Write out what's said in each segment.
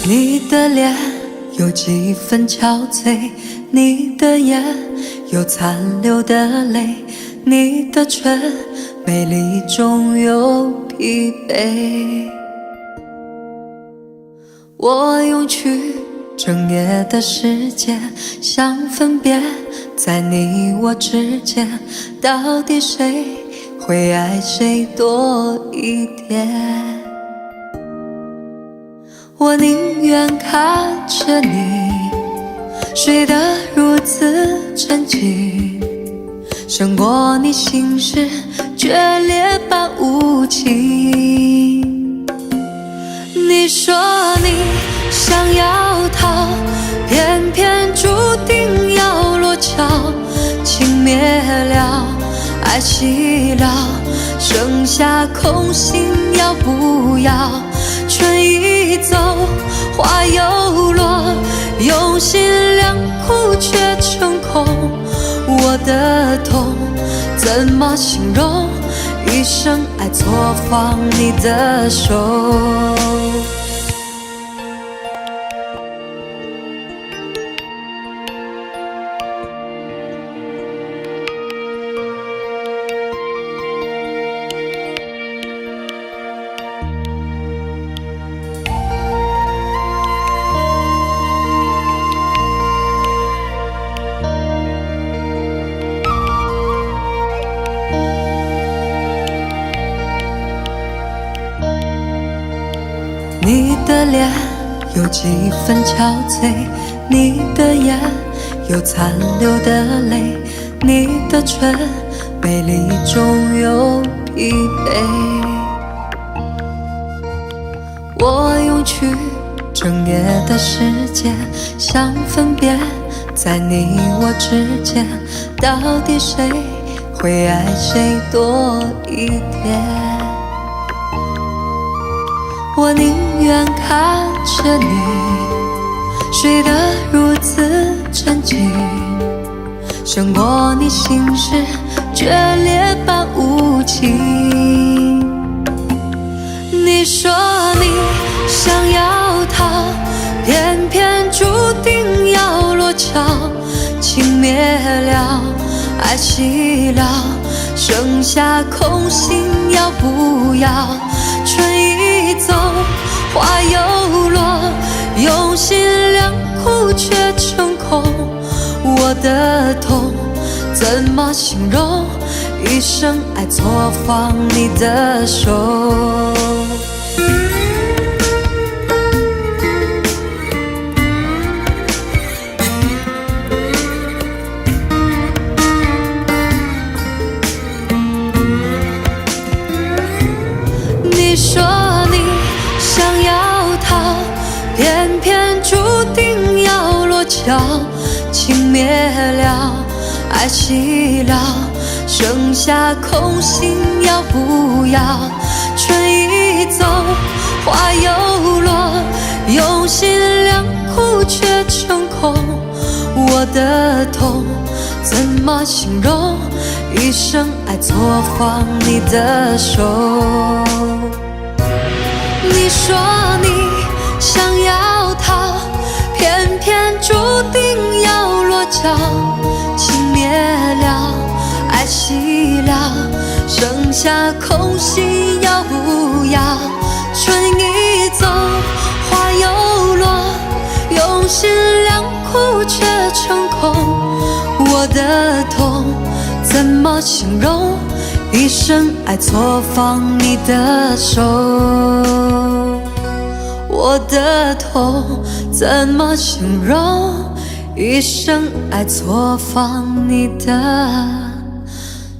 你的脸有几分憔悴，你的眼有残留的泪，你的唇美丽中有疲惫。我用去整夜的时间，想分辨在你我之间，到底谁会爱谁多一点。我宁愿看着你睡得如此沉静，胜过你心事决裂般无情。你说你想要逃，偏偏注定要落脚，情灭了，爱熄了，剩下空心要不要？春已走，花又落，用心良苦却成空。我的痛怎么形容？一生爱错放你的手。你的脸有几分憔悴，你的眼有残留的泪，你的唇美丽中有疲惫。我用去整夜的时间，想分辨在你我之间，到底谁会爱谁多一点。我宁愿看着你睡得如此沉静，胜过你心事决裂般无情。你说你想要逃，偏偏注定要落脚，情灭了，爱熄了，剩下空心要不要？春已走，花又落，用心良苦却成空。我的痛怎么形容？一生爱错放你的手。你说你想要逃，偏偏注定要落脚，情灭了，爱熄了，剩下空心要不要？春已走，花又落，用心良苦却成空。我的痛怎么形容？一生爱错放你的手。你说你想要逃，偏偏注定要落脚，情灭了，爱熄了，剩下空心要不要？春已走，花又落，用心良苦却成空。我的痛怎么形容？一生爱错放你的手。我的痛怎么形容？一生爱错放你的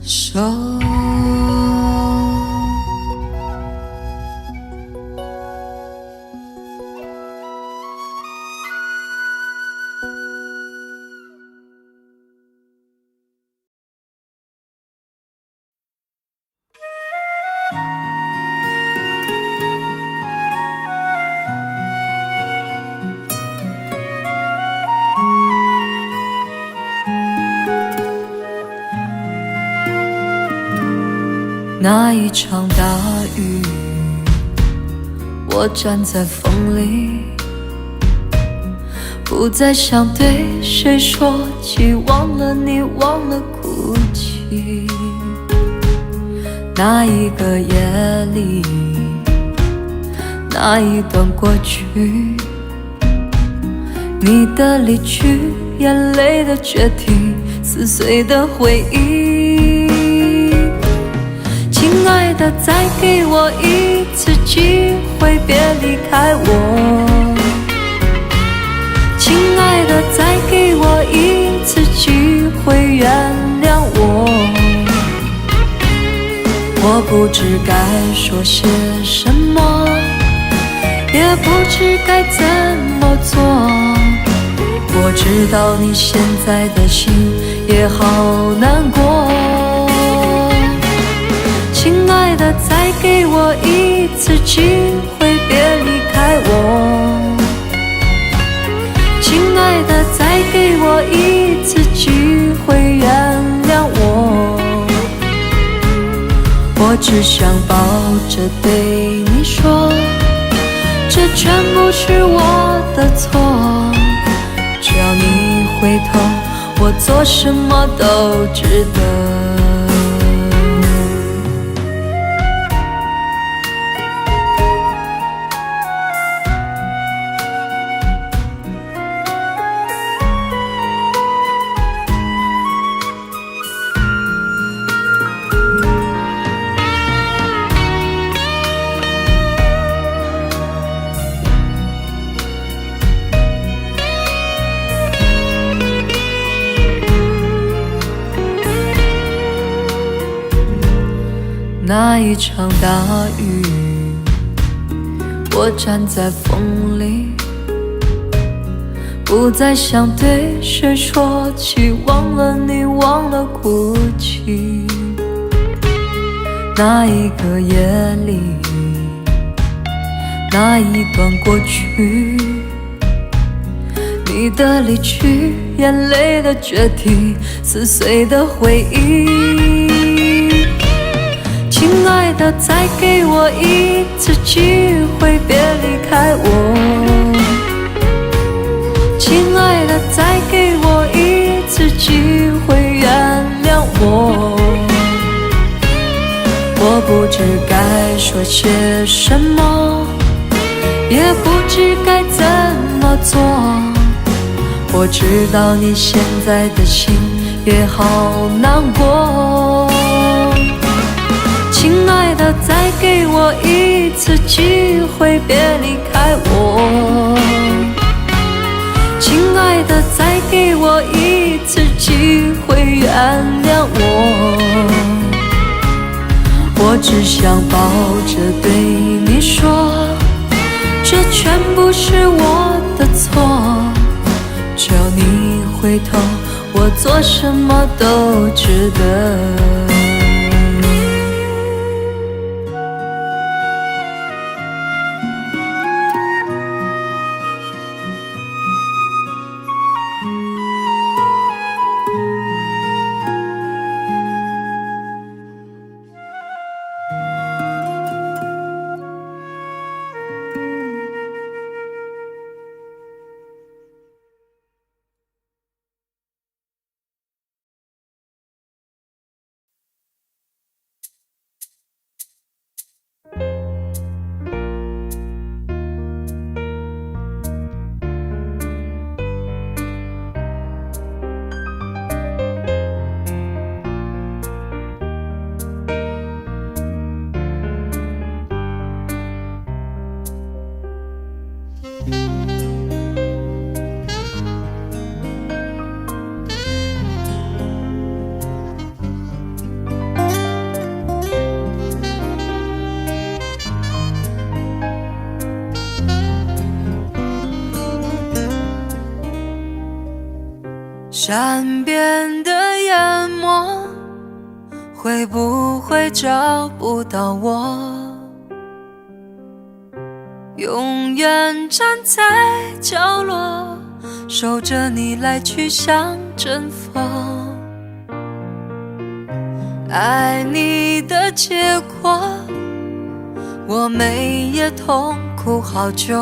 手。那一场大雨，我站在风里，不再想对谁说起，忘了你，忘了哭泣。那一个夜里，那一段过去，你的离去，眼泪的决堤，撕碎的回忆。亲爱的，再给我一次机会，别离开我。亲爱的，再给我一次机会，原谅我。我不知该说些什么，也不知该怎么做。我知道你现在的心也好难过。亲爱的，再给我一次机会，别离开我。亲爱的，再给我一次机会，原谅我。我只想抱着对你说，这全部是我的错。只要你回头，我做什么都值得。那一场大雨，我站在风里，不再想对谁说起，忘了你，忘了哭泣。那一个夜里，那一段过去，你的离去，眼泪的决堤，撕碎的回忆。亲爱的，再给我一次机会，别离开我。亲爱的，再给我一次机会，原谅我。我不知该说些什么，也不知该怎么做。我知道你现在的心也好难过。亲爱的，再给我一次机会，别离开我。亲爱的，再给我一次机会，原谅我。我只想抱着对你说，这全部是我的错。只要你回头，我做什么都值得。山边的淹没，会不会找不到我？永远站在角落，守着你来去像阵风。爱你的结果，我每夜痛苦好久。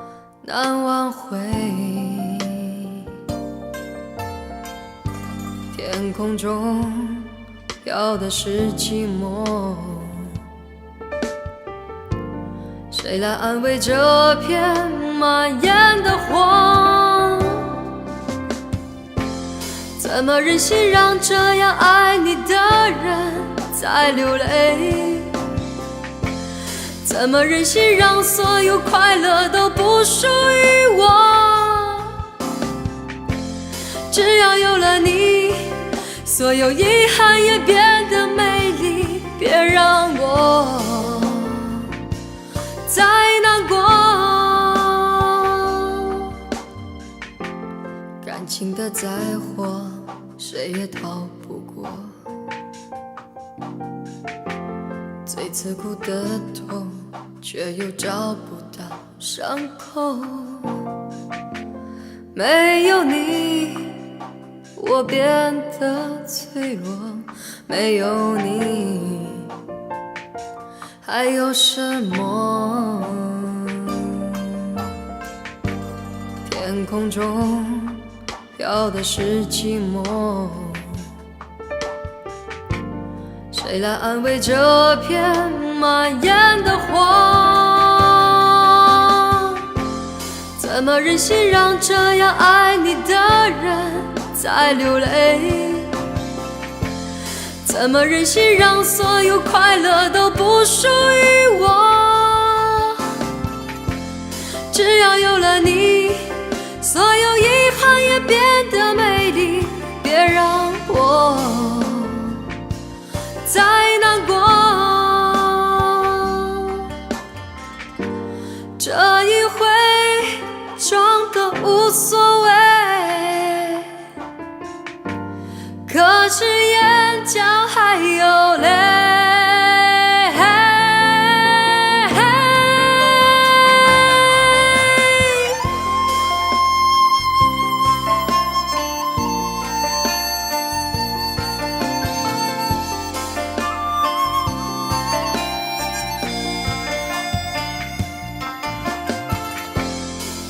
难挽回。天空中飘的是寂寞，谁来安慰这片蔓延的荒？怎么忍心让这样爱你的人在流泪？怎么忍心让所有快乐都不属于我？只要有了你，所有遗憾也变得美丽。别让我再难过，感情的灾祸谁也逃不过，最刺骨的痛却又找不到伤口。没有你我变得脆弱，没有你还有什么？天空中飘的是寂寞，谁来安慰这片蔓延的荒？怎么忍心让这样爱你的人在流泪？怎么忍心让所有快乐都不属于我？只要有了你，所有遗憾也变得美丽。别让我再难过，这一回装得无所谓，可是眼角还有泪。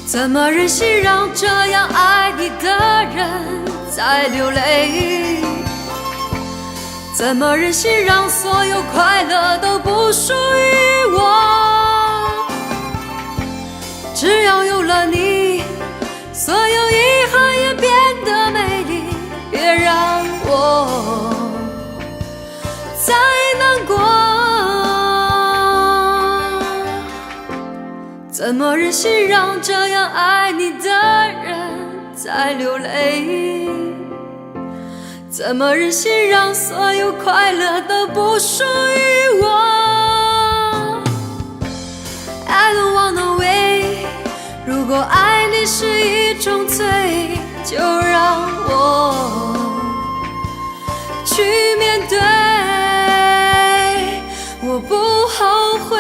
怎么忍心让这样爱你的人在流泪？怎么忍心让所有快乐都不属于我？只要有了你，所有遗憾也变得美丽。别让我再难过，怎么忍心让这样爱你的人在流泪？怎么忍心让所有快乐都不属于我？ I don't wanna wait， 如果爱你是一种罪，就让我去面对，我不后悔。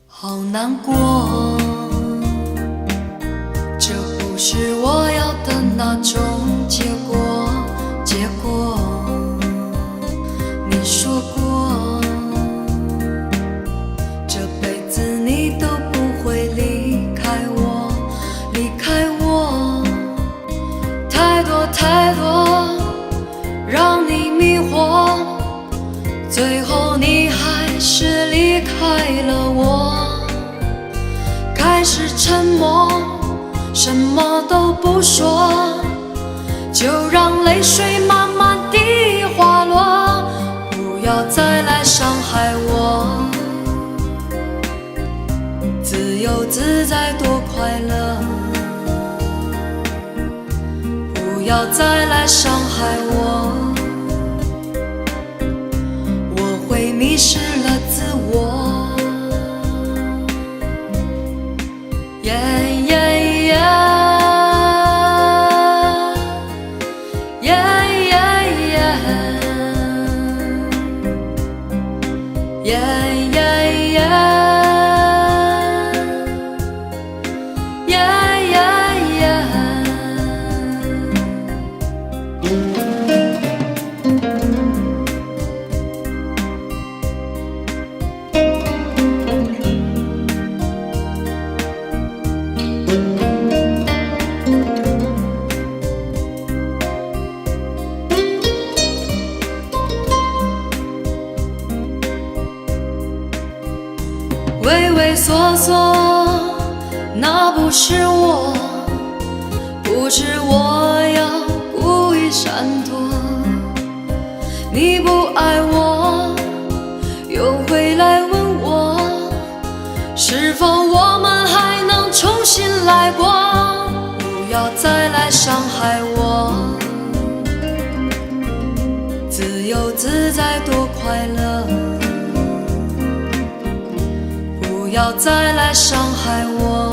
好难过，这不是我要的那种结果。你说过，这辈子你都不会离开我，太多让你迷惑，最后你还是离开了我。开始沉默，什么都不说，就让泪水慢慢地滑落，不要再来伤害我。自由自在多快乐，不要再来伤害我，我会迷失了自我。畏畏缩缩，那不是我，不是我要故意闪躲。你不爱我，又回来问我，是否我们还能重新来过？不要再来伤害我，自由自在多快乐。不要再来伤害我，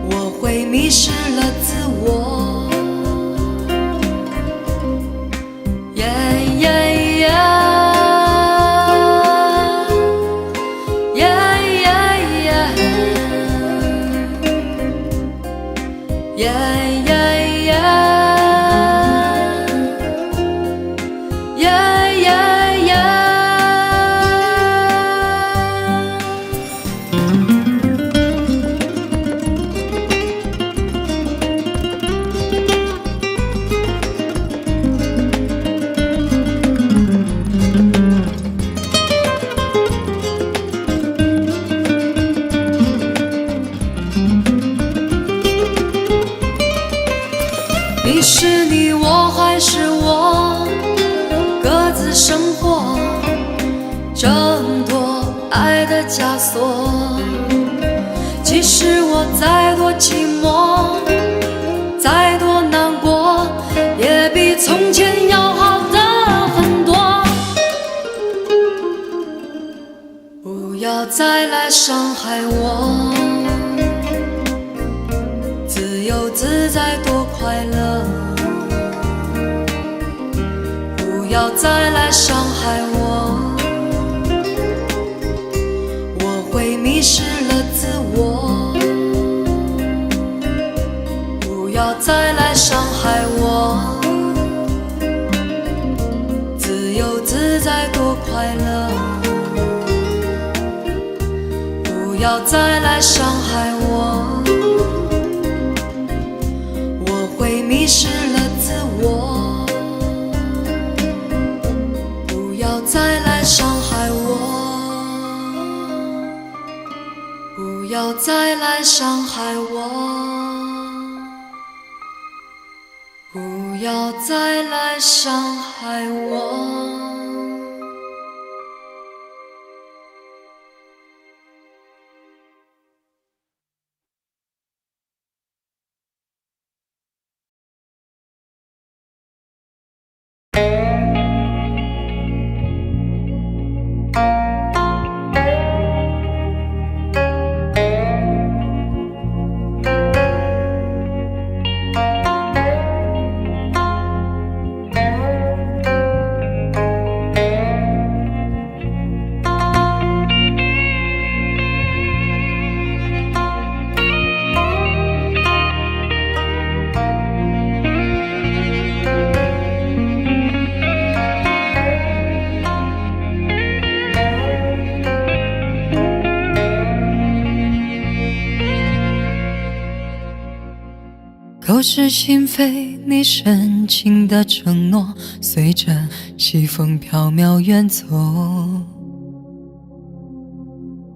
我会迷失了自我。你是你，我还是我，各自生活，挣脱爱的枷锁。即使我再多寂寞，再多难过，也比从前要好的很多。不要再来伤害我，自由自在多快乐。不要再来伤害我，我会迷失了自我。不要再来伤害我，自由自在多快乐。不要再来伤害我，我会迷失了自我。不要再来伤害我，不要再来伤害我，不要再来伤害我。口是心非，你深情的承诺，随着西风飘渺远走。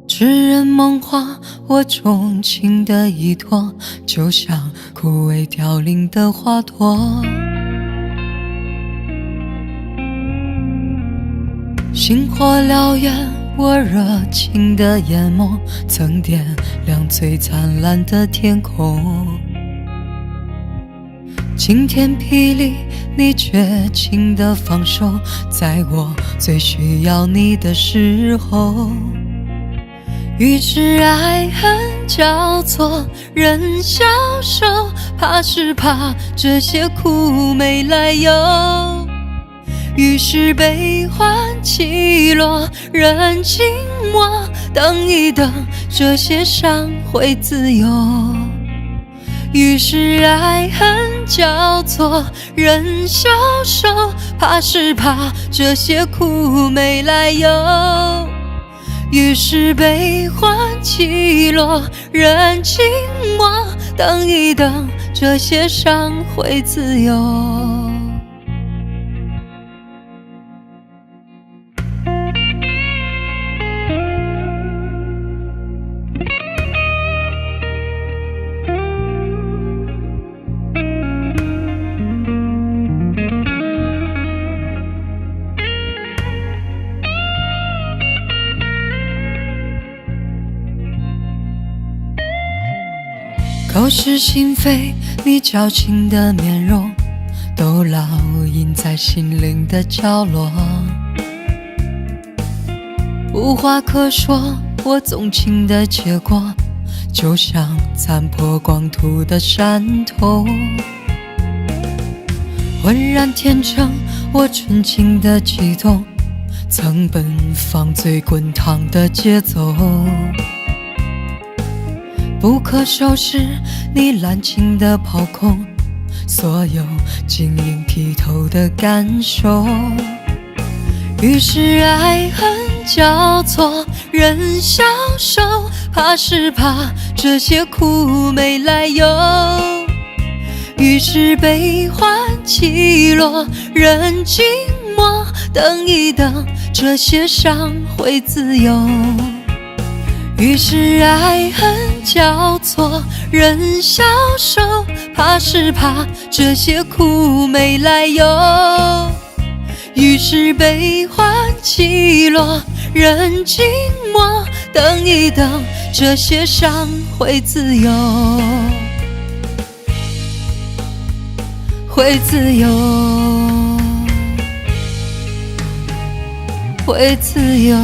痴人梦话，我钟情的依托，就像枯萎凋零的花朵。星火燎原，我热情的眼眸，曾点亮最灿烂的天空。晴天霹雳，你绝情的放手，在我最需要你的时候。与之爱恨交错，任消受，怕是怕这些苦没来由。于是悲欢起落，任静默，等一等，这些伤会自由。于是爱恨交错，任消受，怕是怕这些苦没来由。于是悲欢起落，任静默，等一等，这些伤会自由。口是心非，你矫情的面容都烙印在心灵的角落。无话可说，我纵情的结果就像残破光秃的山头。浑然天成，我纯情的悸动曾奔放最滚烫的节奏。不可收拾，你滥情的抛空所有晶莹剔透的感受。于是爱恨交错，任消受，怕是怕这些苦没来由。于是悲欢起落，任静默，等一等，这些伤会自由。于是爱恨交错，任消受，怕是怕这些苦没来由。于是悲欢起落，任静默，等一等，这些伤会自由，会自由，会自由。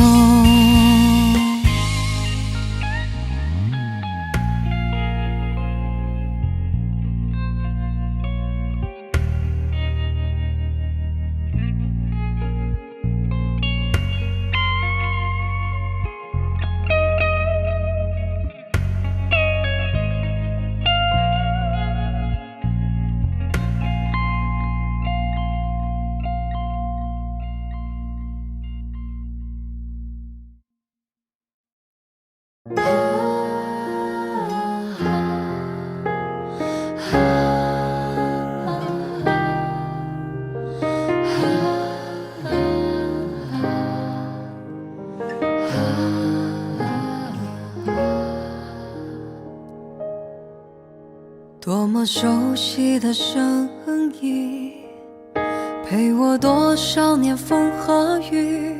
多么熟悉的声音，陪我多少年风和雨，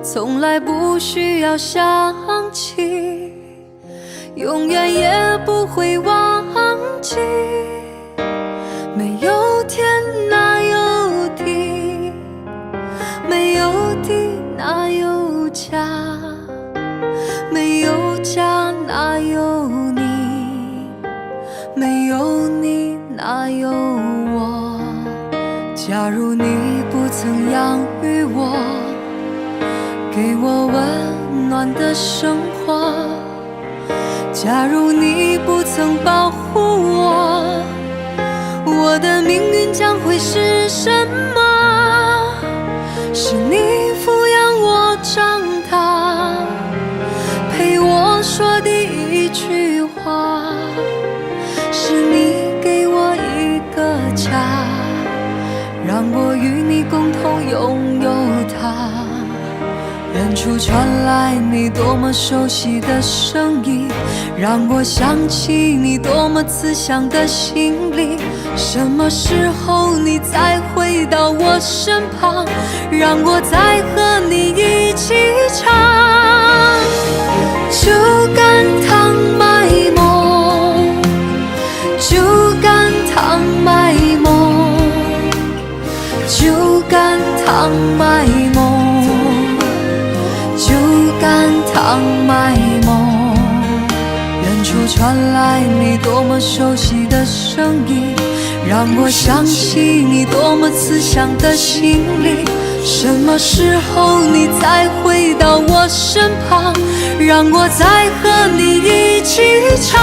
从来不需要想起，永远也不会忘记。没有天哪有地，没有地哪有家，没有家哪有你，没有你哪有我。假如你不曾养育我，给我温暖的生活，假如你不曾保护我，我的命运将会是什么？是你抚养我长大，陪我说第一句话，是你给我一个家，让我与你共同拥有它。远处传来你多么熟悉的声音，让我想起你多么慈祥的心灵。什么时候你再回到我身旁，让我再和你一起唱。酒干倘卖梦，酒干倘卖传来你多么熟悉的声音，让我想起你多么慈祥的心灵。什么时候你再回到我身旁，让我再和你一起唱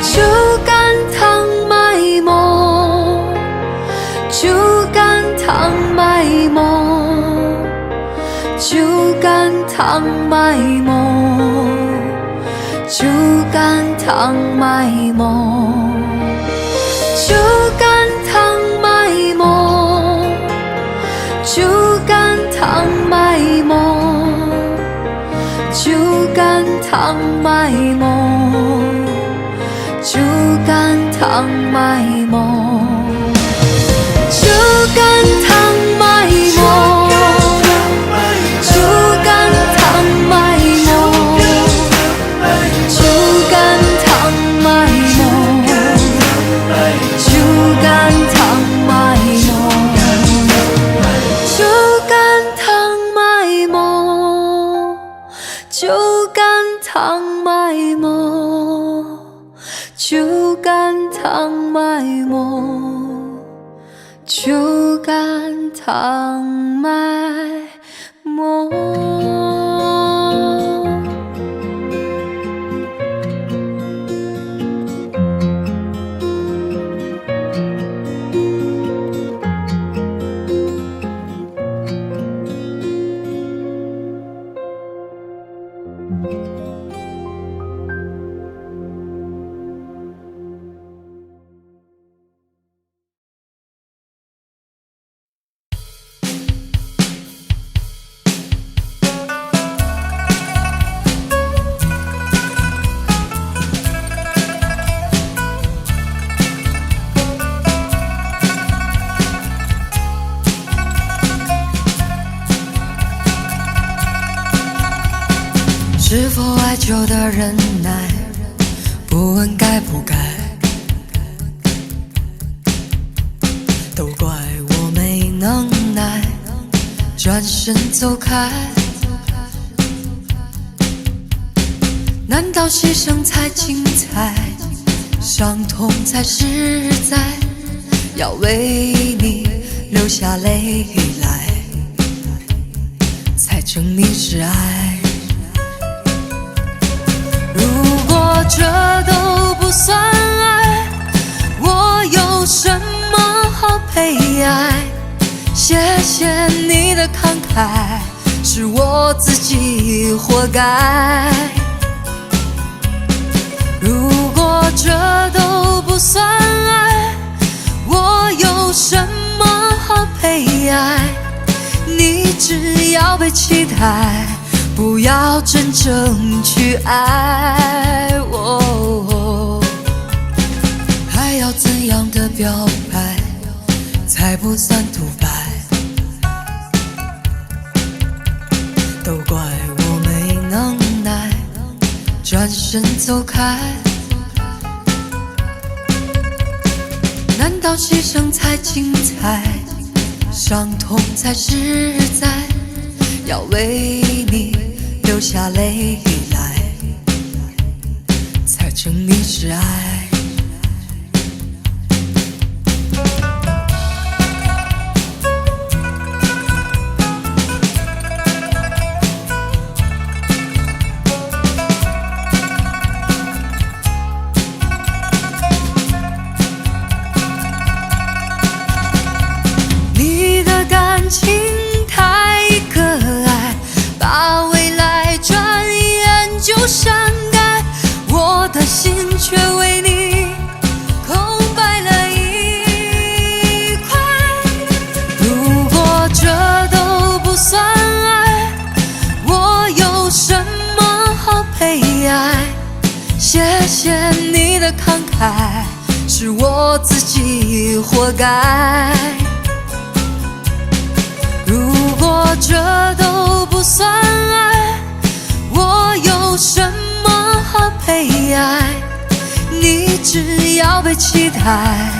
酒干倘卖梦，酒干倘卖梦，酒干倘卖梦，酒干倘卖梦，酒干倘卖梦，酒干倘卖梦，酒干倘卖梦，酒干倘卖梦，酒干倘卖梦，酒干倘卖梦，酒干倘卖梦，酒干倘卖梦，酒干倘卖梦，酒干倘卖梦，酒干倘卖梦，酒干倘卖梦。是否爱久的忍耐，不问该不该，都怪我没能耐，转身走开。难道牺牲才精彩，伤痛才实在，要为你流下泪来，才证明是爱。如果这都不算爱，我有什么好悲哀？谢谢你的慷慨，是我自己活该。如果这都不算爱，我有什么好悲哀？你只要被期待，不要真正去爱我。还要怎样的表白才不算独白？都怪我没能耐，转身走开。难道牺牲才精彩，伤痛才实在，要为你流下泪来，才证明是爱。你的感情太可爱，把未来转眼就删改，我的心却为你空白了一块。如果这都不算爱，我有什么好悲哀？谢谢你的慷慨，是我自己活该。如果这都不算爱，我有什么好悲哀？你只要被期待，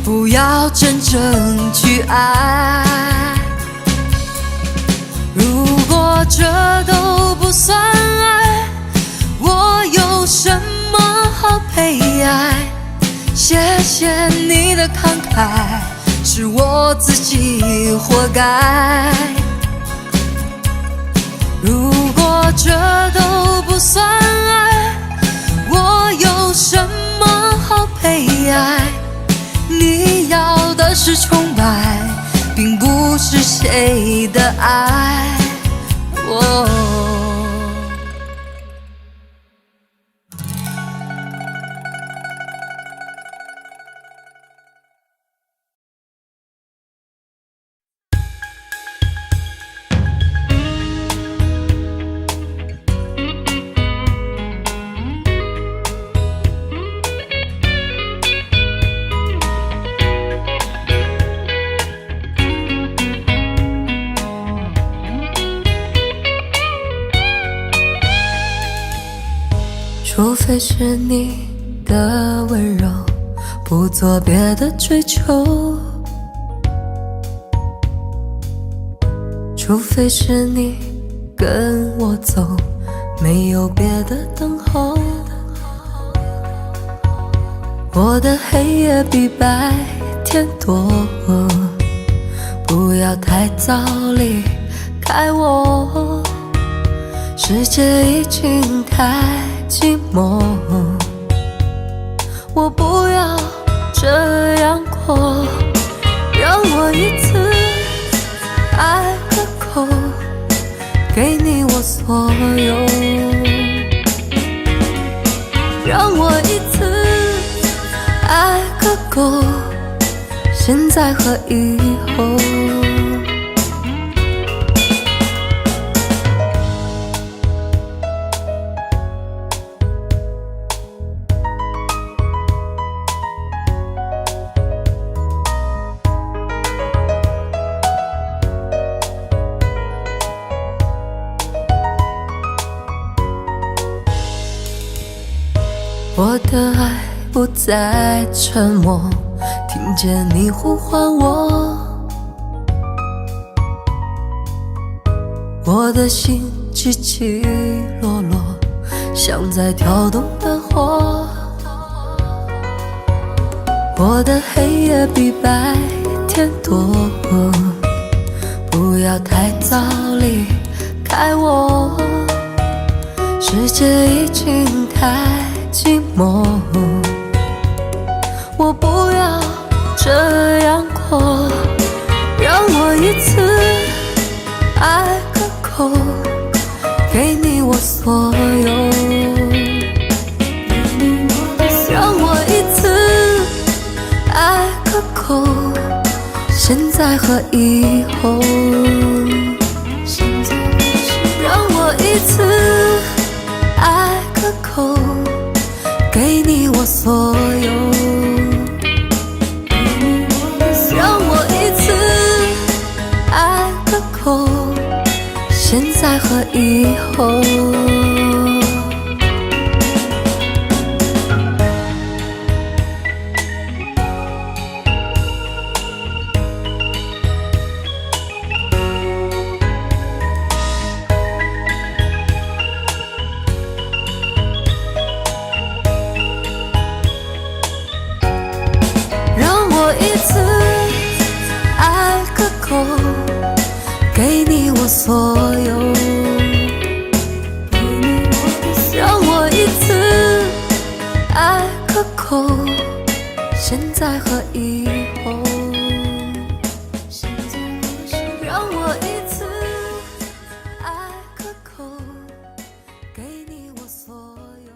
不要真正去爱。如果这都不算爱，我有什悲哀。谢谢你的慷慨，是我自己活该。如果这都不算爱，我有什么好悲哀？你要的是崇拜，并不是谁的爱。除非是你的温柔，不做别的追求；除非是你跟我走，没有别的等候。我的黑夜比白天多，不要太早离开我，世界已经太寂寞，我不要这样过。让我一次爱个够，给你我所有。让我一次爱个够，现在和以后。我的爱不再沉默，听见你呼唤我，我的心起起落落，像在跳动的火。我的黑夜比白天多，不要太早离开我，世界已经太寂寞，我不要这样过。让我一次爱个够，给你我所有。让我一次爱个够，现在和以后。让我一次爱个够，给你我所有。让我一次爱个够，现在和以后。给你我所有，让我一次爱个够，现在和以后。让我一次爱个够，给你我所有。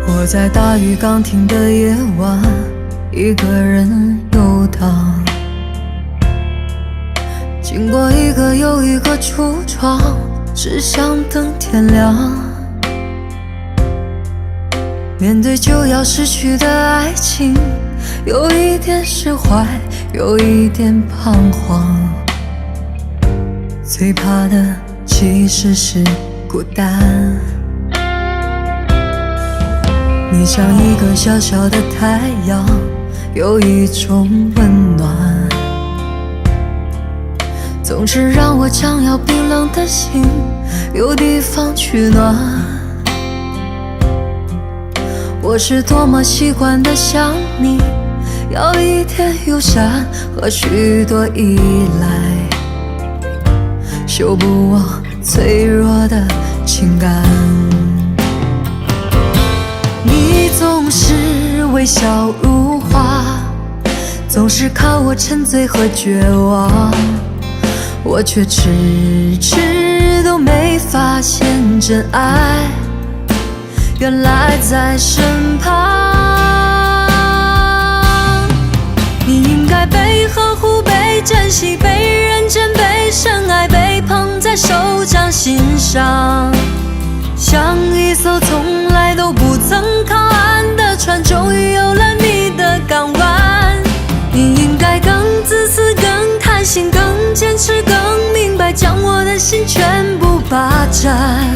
我在大雨刚停的夜晚，一个人游荡，经过一个我有一个橱窗，只想等天亮。面对就要失去的爱情，有一点释怀，有一点彷徨。最怕的其实是孤单。你像一个小小的太阳，有一种温暖，总是让我将要冰冷的心有地方取暖。我是多么习惯的想你，要一点友善和许多依赖，修补我脆弱的情感。你总是微笑如花，总是看我沉醉和绝望，我却迟迟都没发现真爱原来在身旁。你应该被呵护，被珍惜，被认真，被深爱，被捧在手掌心上，像一艘从来都不曾靠岸的船，终于有了你的港湾。你应该更自私，更贪心，更坚持，更明白，将我的心全部霸占。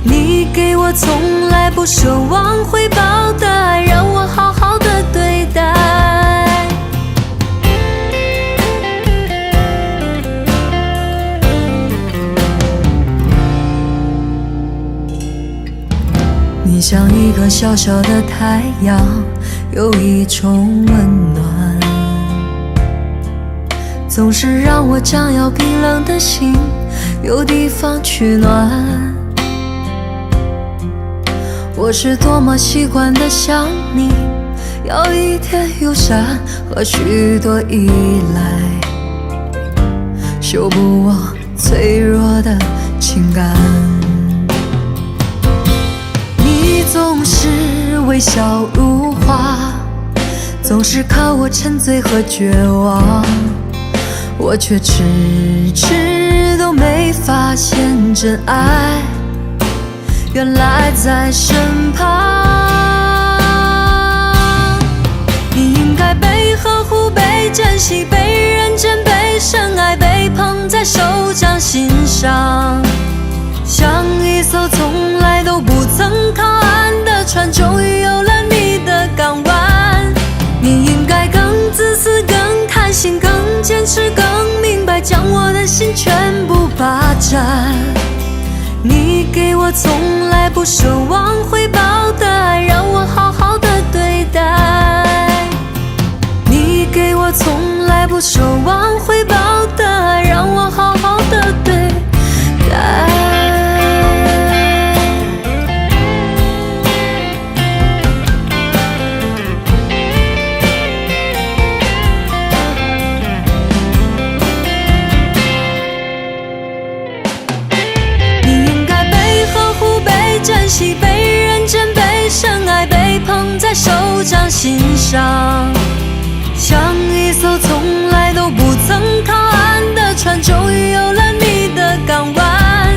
你给我从来不奢望回报的爱，让我好好的对待。你像一个小小的太阳，有一种温暖，总是让我将要冰冷的心有地方取暖。我是多么习惯的想你，要一点友善和许多依赖，修补我脆弱的情感。你总是微笑如花，总是看我沉醉和绝望，我却迟迟都没发现真爱原来在身旁。你应该被呵护，被珍惜，被认真，被深爱，被捧在手掌心上，像一艘从来都不曾靠岸的船，终于有了你的港湾。你应该更自私，更贪心，更坚持，更明白，将我的心全部霸占。你给我从来不奢望回报的爱，让我好好的对待。你给我从来不奢望回报的爱，让我好好的对待。珍惜，被认真，被深爱，被捧在手掌心上，像一艘从来都不曾靠岸的船，终于有了你的港湾。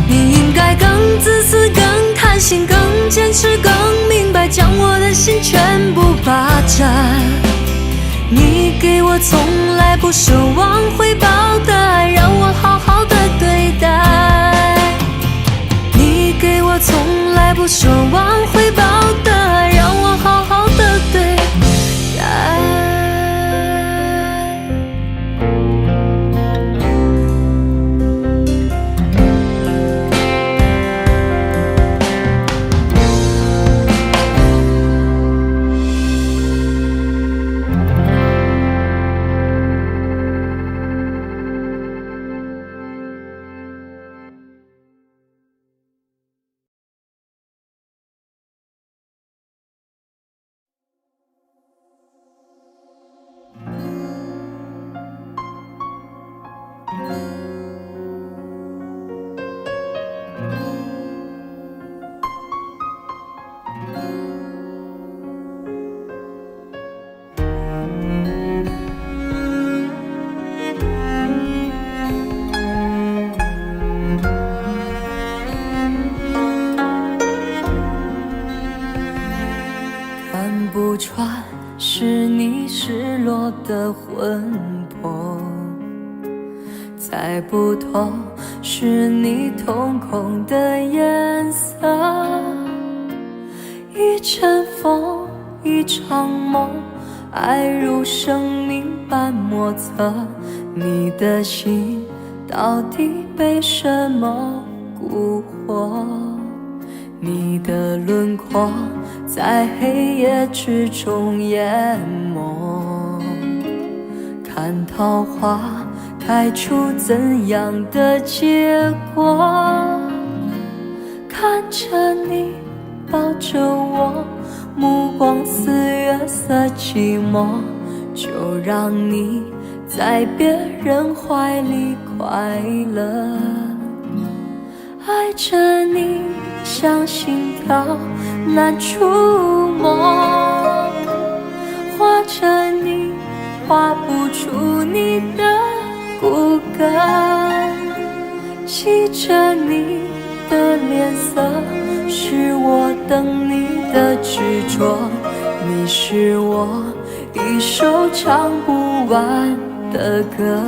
你应该更自私，更贪心，更坚持，更明白，将我的心全部霸占。你给我从来不奢望回报的爱，让我好好的对待。你给我从来不奢望回报的爱，让我好好的对待。魂魄。猜不透是你瞳孔的颜色，一阵风，一场梦，爱如生命般莫测。你的心到底被什么蛊惑？你的轮廓在黑夜之中淹没，看桃花开出怎样的结果？看着你抱着我，目光似月色寂寞，就让你在别人怀里快乐。爱着你像心跳难触摸，画着你画不出你的骨骼，记着你的脸色，是我等你的执着。你是我一首唱不完的歌。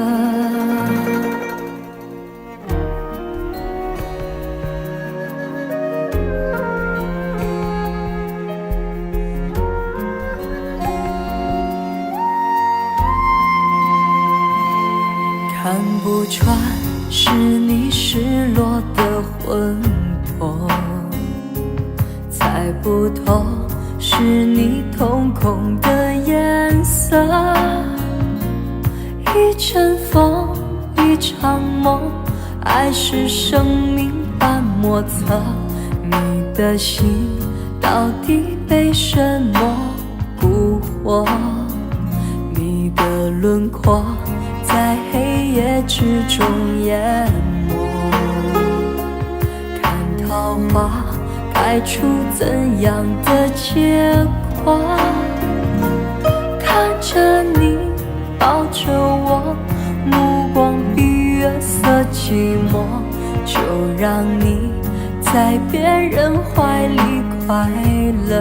看不穿是你失落的魂魄，猜不透是你瞳孔的颜色，一阵风，一场梦，爱是生命般莫测。你的心到底被什么蛊惑？你的轮廓在黑夜之中淹没，看桃花开出怎样的结果？看着你抱着我，目光比月色寂寞，就让你在别人怀里快乐。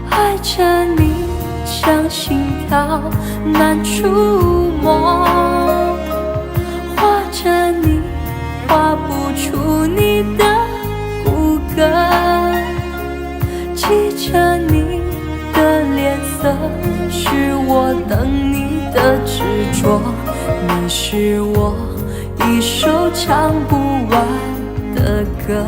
爱着你像心跳难触摸，画着你画不出你的骨骼，记着你的脸色，是我等你的执着。你是我一首唱不完的歌。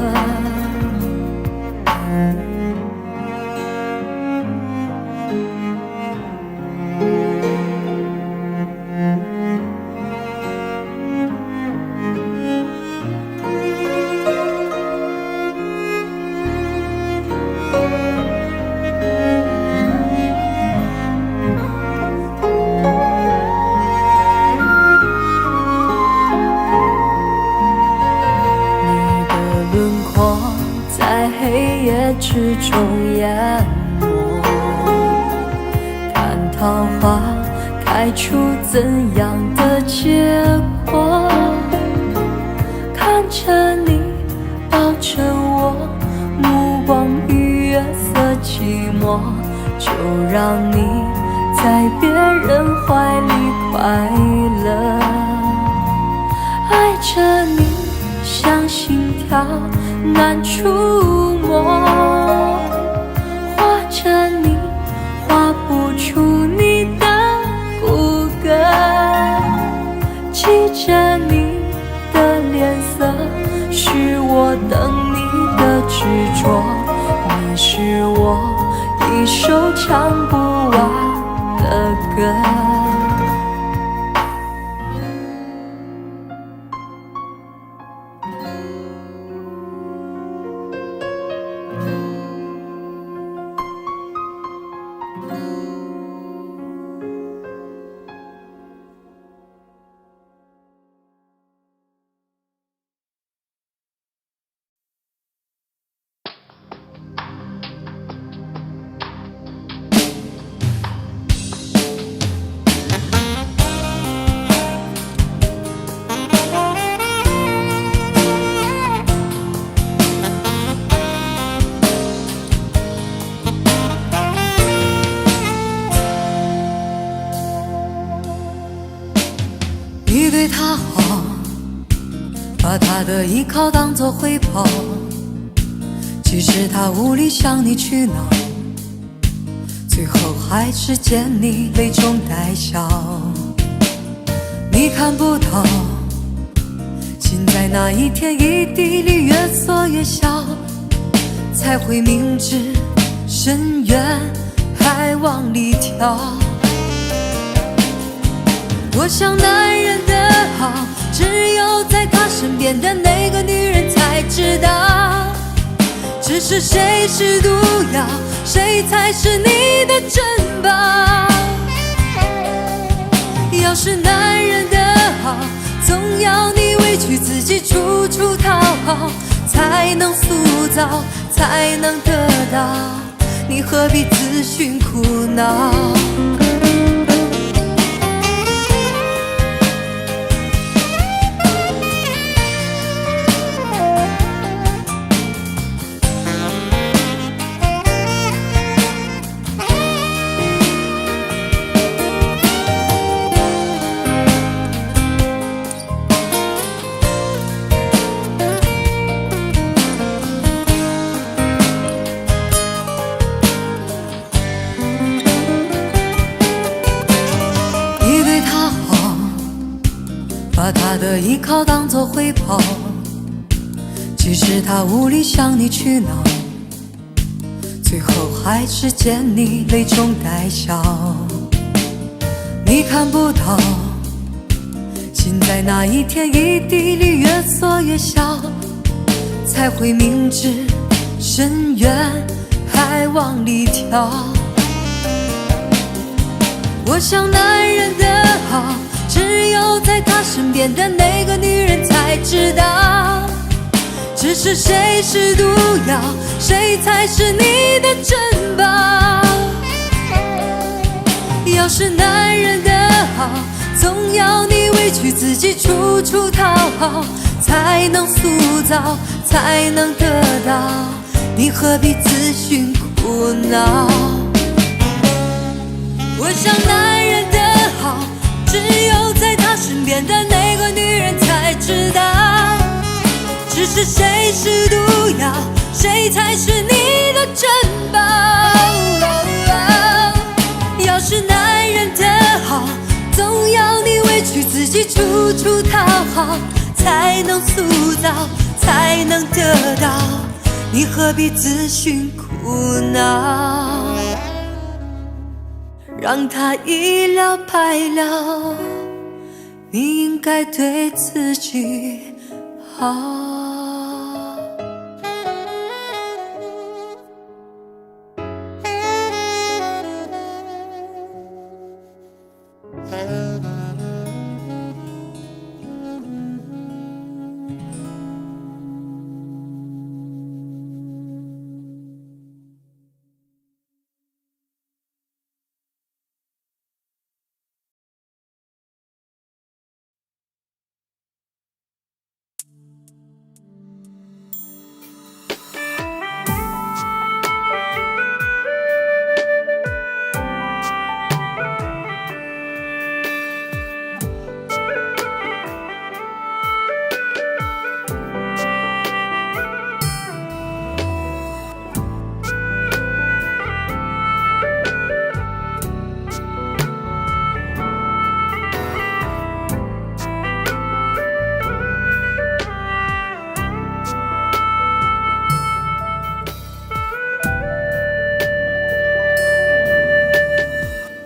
之中淹没，看桃花开出怎样的结果？看着你抱着我，目光与月色寂寞，就让你在别人怀里快乐。爱着你像心跳难触摸，画着你画不出你的骨骼，记着你的脸色，是我等你的执着。你是我一首唱不完的歌。你对他好，把他的依靠当作回报，即使他无力向你取闹，最后还是见你泪中带笑。你看不到，心在那一天一地里越缩越小，才会明知深渊还往里跳。我想男人的好，只有在他身边的那个女人才知道，只是谁是毒药，谁才是你的珍宝。要是男人的好，总要你委屈自己处处讨好，才能塑造，才能得到，你何必自寻苦恼。把他的依靠当作回报，即使他无力向你取闹，最后还是见你泪中带笑。你看不到，心在那一天一地里越缩越小，才会明知深渊还往里跳。我想男人的好，只有在他身边的那个女人才知道，只是谁是毒药，谁才是你的珍宝。要是男人的好，总要你委屈自己处处讨好，才能塑造，才能得到，你何必自寻苦恼。我想男人的好，只有在他身边的那个女人才知道，只是谁是毒药，谁才是你的珍宝。要是男人的好，总要你委屈自己处处讨好，才能塑造，才能得到，你何必自寻苦恼。让他一了百了，你应该对自己好。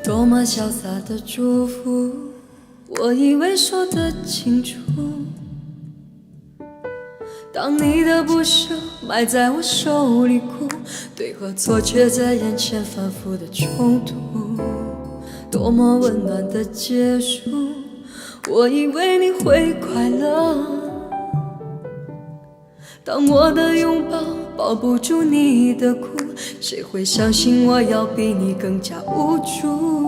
多么潇洒的祝福，我以为说得清楚。当你的不舍埋在我手里哭，对和错却在眼前反复的冲突。多么温暖的结束，我以为你会快乐。当我的拥抱抱不住你的哭，谁会相信我要比你更加无助？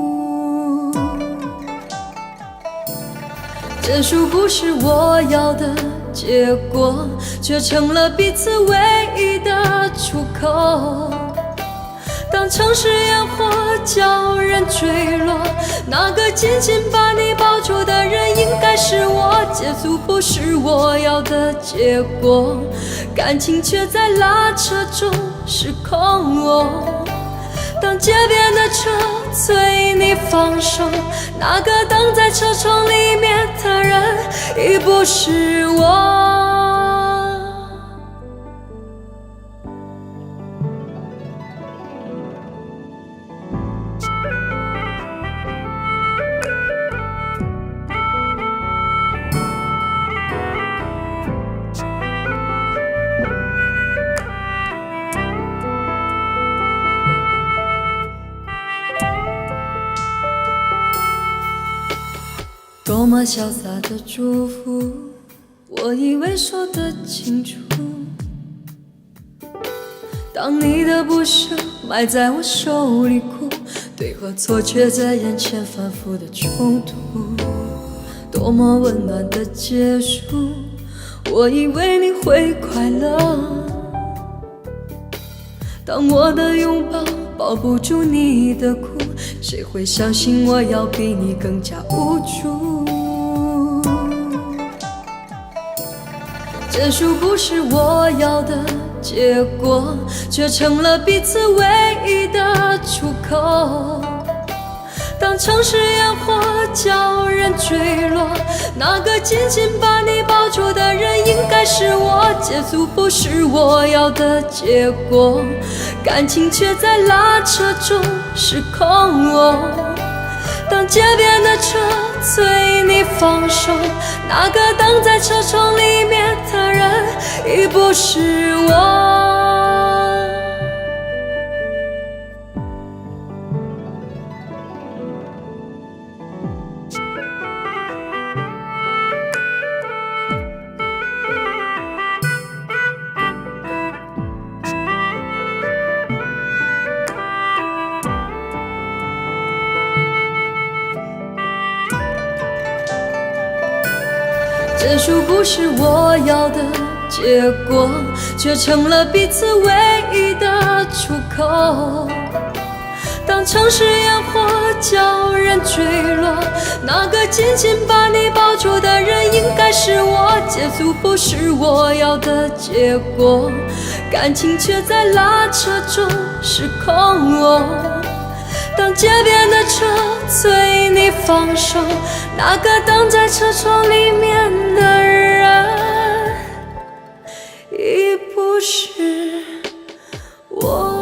结束不是我要的结果，却成了彼此唯一的出口。当城市烟火叫人坠落，那个紧紧把你抱住的人应该该是我，结束不是我要的结果，感情却在拉扯中失控。当街边的车催你放手，那个等在车窗里面的人已不是我。多么潇洒的祝福，我以为说得清楚。当你的不舍埋在我手里哭，对和错却在眼前反复的冲突。多么温暖的结束，我以为你会快乐。当我的拥抱抱不住你的哭，谁会相信我要比你更加无助？结束不是我要的结果，却成了彼此唯一的出口。当城市烟火叫人坠落，那个紧紧把你抱住的人应该是我。结束不是我要的结果，感情却在拉扯中失控。当街边的车催你放手，那个等在车窗里面的人已不是我。结束不是我要的结果，却成了彼此唯一的出口。当城市烟火叫人坠落，那个紧紧把你抱住的人应该是我。结束不是我要的结果，感情却在拉扯中失控。当街边的车催你放手，那个等在车窗里面的人已不是我。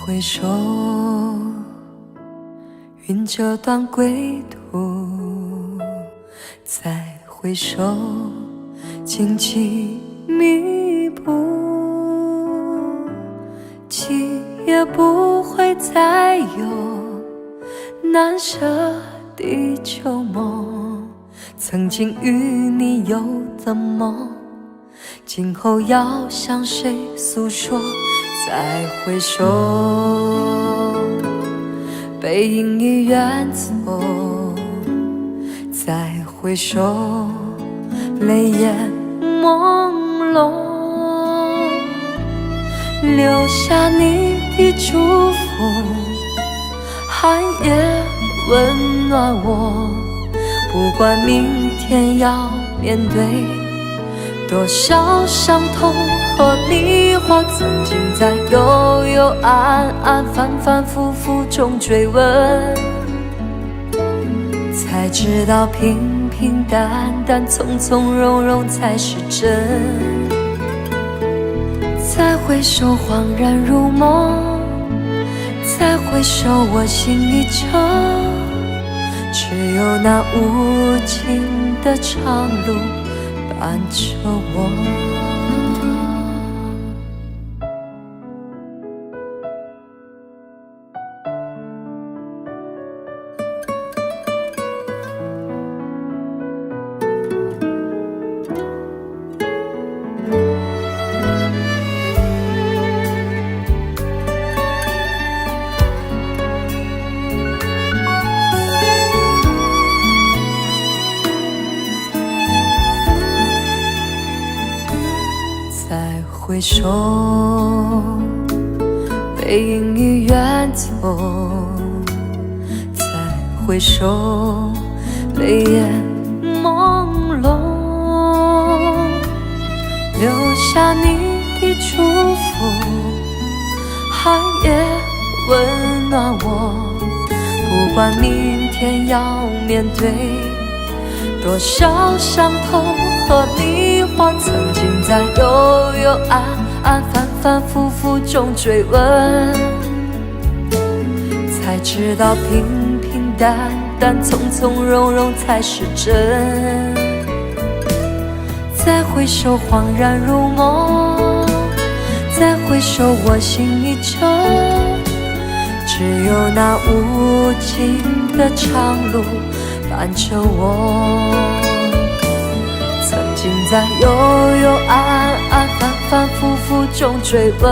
回首，云遮断归途，再回首，荆棘密布，记也不会再有难舍的旧梦。曾经与你有的梦，今后要向谁诉说？再回首，背影已远走，再回首，泪眼朦胧，留下你的祝福，寒夜温暖我。不管明天要面对多少伤痛和迷惑，曾经在幽幽暗暗反反复复中追问，才知道平平淡淡、从从容容才是真。再回首，恍然如梦；再回首，我心依旧。只有那无尽的长路伴着我。回首，背影已远走；再回首，泪眼朦胧。留下你的祝福，寒夜温暖我。不管明天要面对多少伤痛和迷惘，曾经在幽幽暗暗、反反复复中追问，才知道平平淡淡、从从容容才是真。再回首，恍然如梦；再回首，我心依旧。只有那无尽的长路伴着我。曾经在幽幽暗暗、反反复复中追问，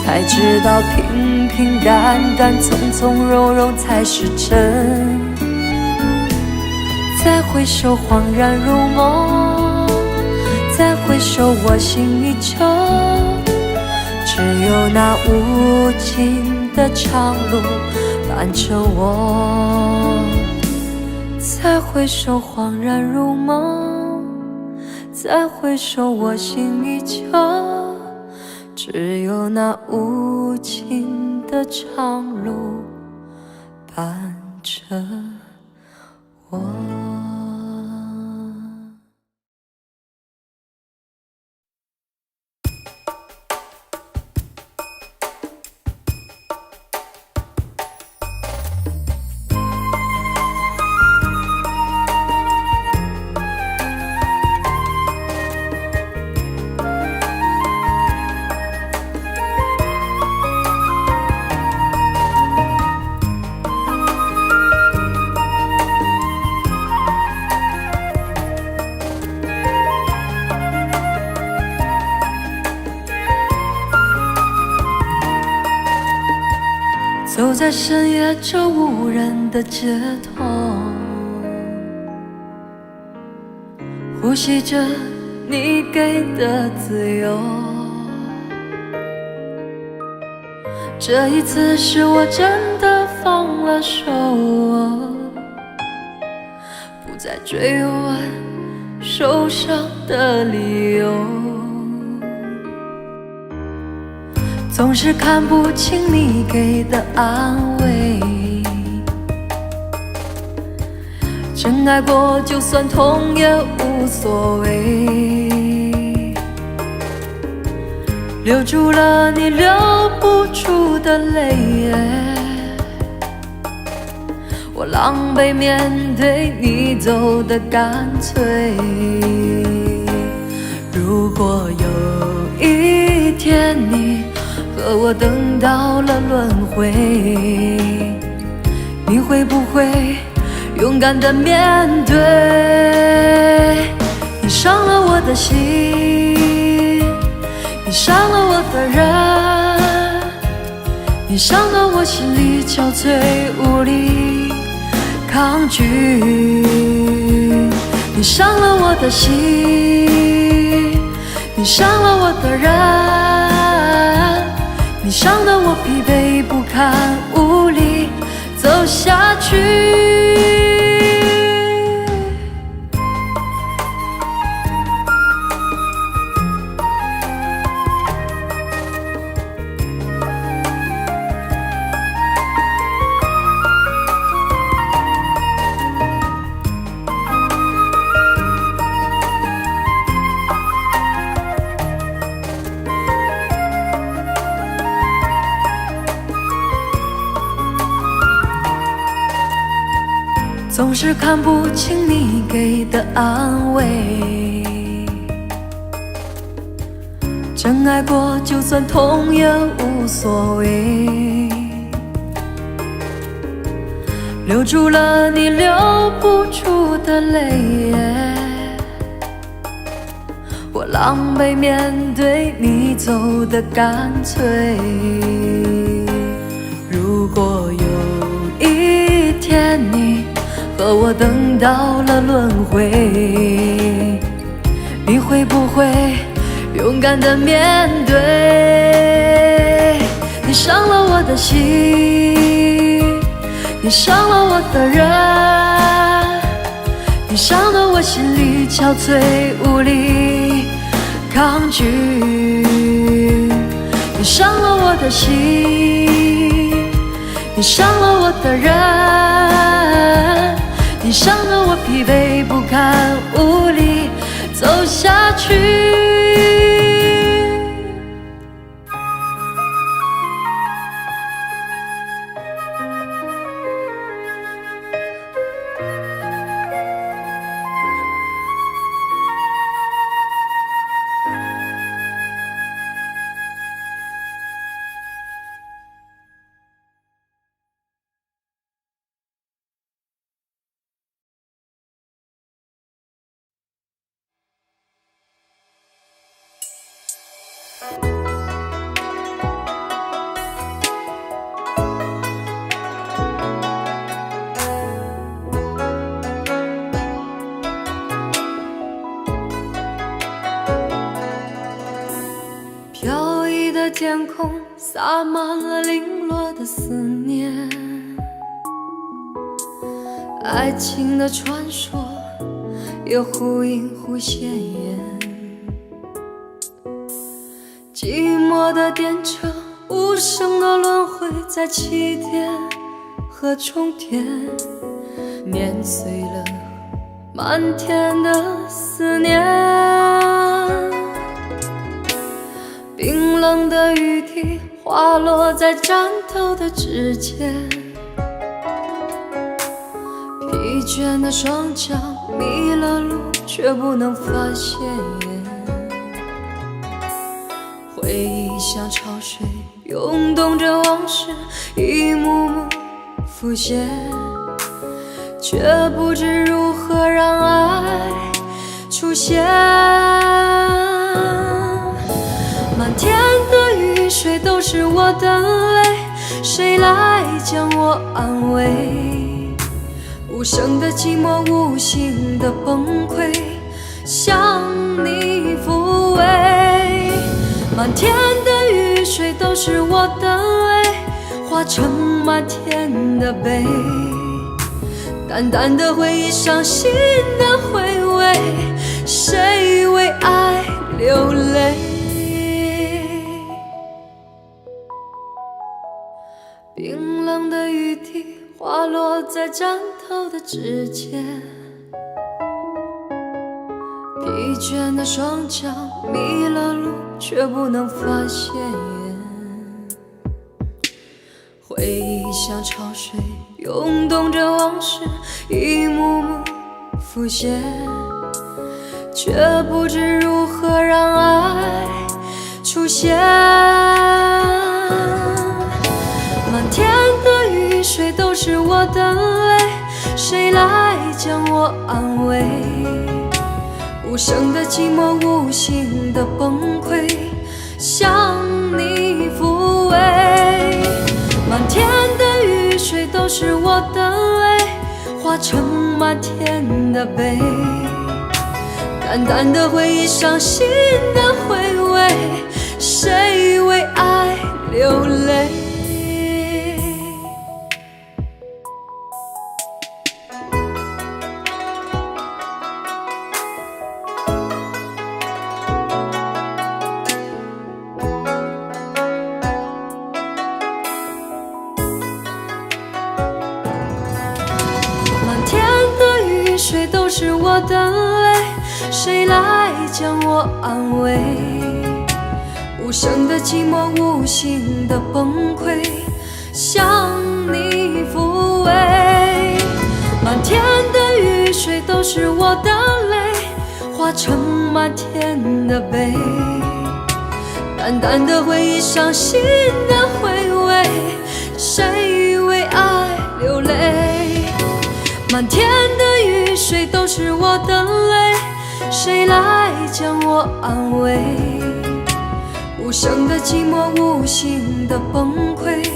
才知道平平淡淡、从从容容才是真。再回首，恍然如梦；再回首，我心依旧。只有那无尽的长路伴着我。再回首，恍然如梦；再回首，我心依旧。只有那无尽的长路伴着我。走在深夜这无人的街头，呼吸着你给的自由。这一次是我真的放了手，不再追问受伤的理由。总是看不清你给的安慰，真爱过就算痛也无所谓，留住了你留不住的泪，我狼狈面对你走的干脆。如果有一天你和我等到了轮回，你会不会勇敢地面对？你伤了我的心，你伤了我的人，你伤得我心里憔悴无力抗拒。你伤了我的心，你伤了我的人，你伤得我疲惫不堪无力走下去。总是看不清你给的安慰。真爱过，就算痛也无所谓。留住了你留不住的泪，我狼狈面对你走的干脆。如果有一天你和我等到了轮回，你会不会勇敢地面对？你伤了我的心，你伤了我的人，你伤得我心里憔悴无力抗拒。你伤了我的心，你伤了我的人，你伤得我疲惫不堪无力走下去。飘逸的天空洒满了零落的思念，爱情的传说也忽隐忽现眼。寂寞的电车，无声的轮回，在起点和终点，碾碎了漫天的思念。冰冷的雨滴滑落在站头的指尖，疲倦的双脚迷了路，却不能发现。回忆像潮水涌动着往事，一幕幕浮现，却不知如何让爱出现。满天的雨水都是我的泪，谁来将我安慰？无声的寂寞，无形的崩溃，向你抚慰。满天的雨水都是我的泪，化成满天的悲。淡淡的回忆，伤心的回味，谁为爱流泪？冰冷的雨滴滑落在站头的指尖，疲倦的双脚迷了路，却不能发现。回忆像潮水涌动着往事，一幕幕浮现，却不知如何让爱出现。满天的雨水都是我的泪，谁来将我安慰？无声的寂寞，无形的崩溃，向你抚慰。满天的雨水都是我的泪，化成满天的悲。淡淡的回忆，伤心的回味，谁为爱流泪？水都是我的泪，谁来将我安慰？无声的寂寞，无形的崩溃，向你抚慰。满天成满天的悲，淡淡的回忆，伤心的回味，谁为爱流泪？满天的雨水都是我的泪，谁来将我安慰？无声的寂寞，无形的崩溃，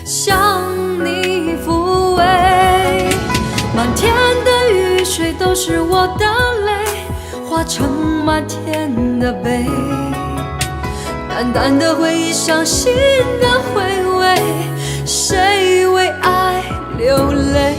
向你抚慰。满天的雨水都是我的泪，化成满天的悲，淡淡的回忆，伤心的回味，谁为爱流泪？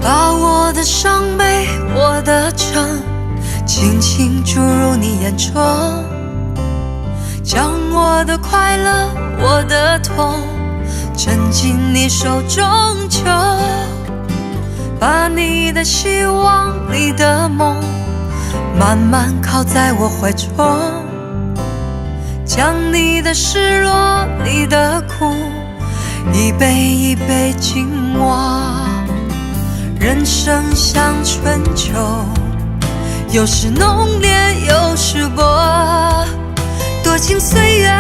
把我的伤悲，我的疼，轻轻注入你眼中，将我的快乐，我的痛，沉进你手中就把你的希望，你的梦，慢慢靠在我怀中，将你的失落，你的苦，一杯一杯敬我。人生像春秋，有时浓烈，有时薄，多情岁月，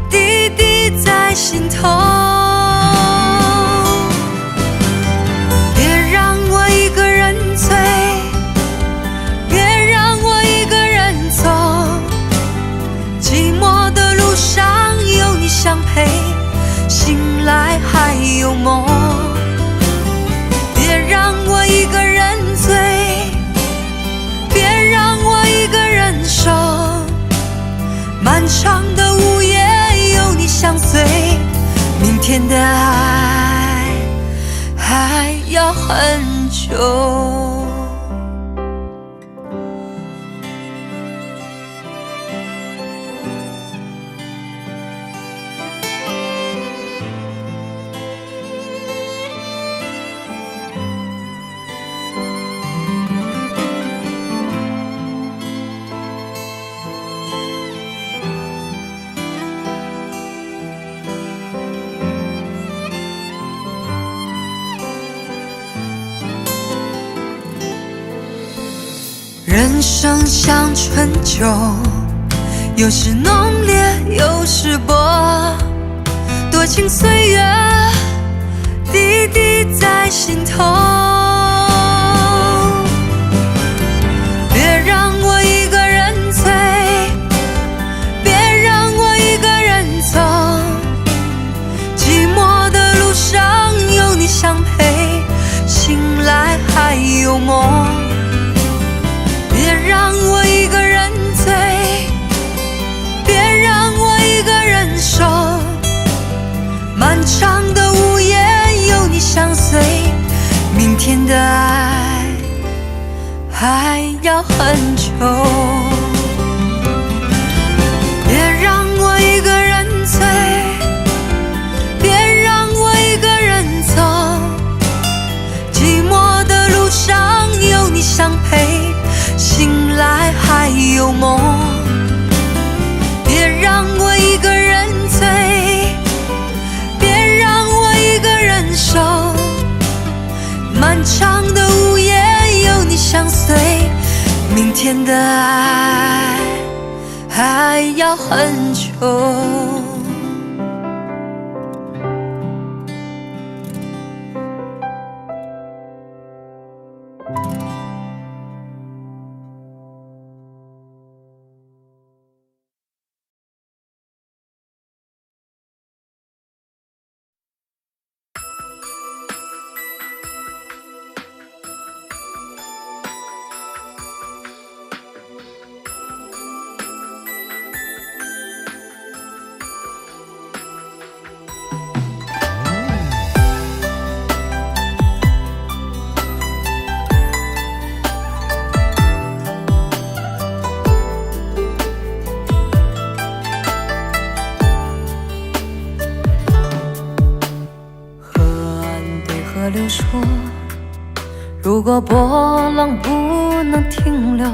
滴滴在心头。别让我一个人醉，别让我一个人走，寂寞的路上有你相陪，醒来还有梦。别让我一个人醉，别让我一个人守，漫长的午夜有你相随，明天的爱还要很久。人生像春秋，有时浓烈，有时薄，多情岁月，滴滴在心头。别让我一个人醉，别让我一个人走，寂寞的路上有你相陪，醒来还有梦。别让我一个人醉，别让我一个人守，漫长的午夜有你相随，明天的爱还要很久。别让我一个人醉，别让我一个人走，寂寞的路上有你相陪，醒来还有梦。别让我一个人醉，别让我一个人守，漫长的午夜有你相随，明天的爱还要很久。河流说，如果波浪不能停留，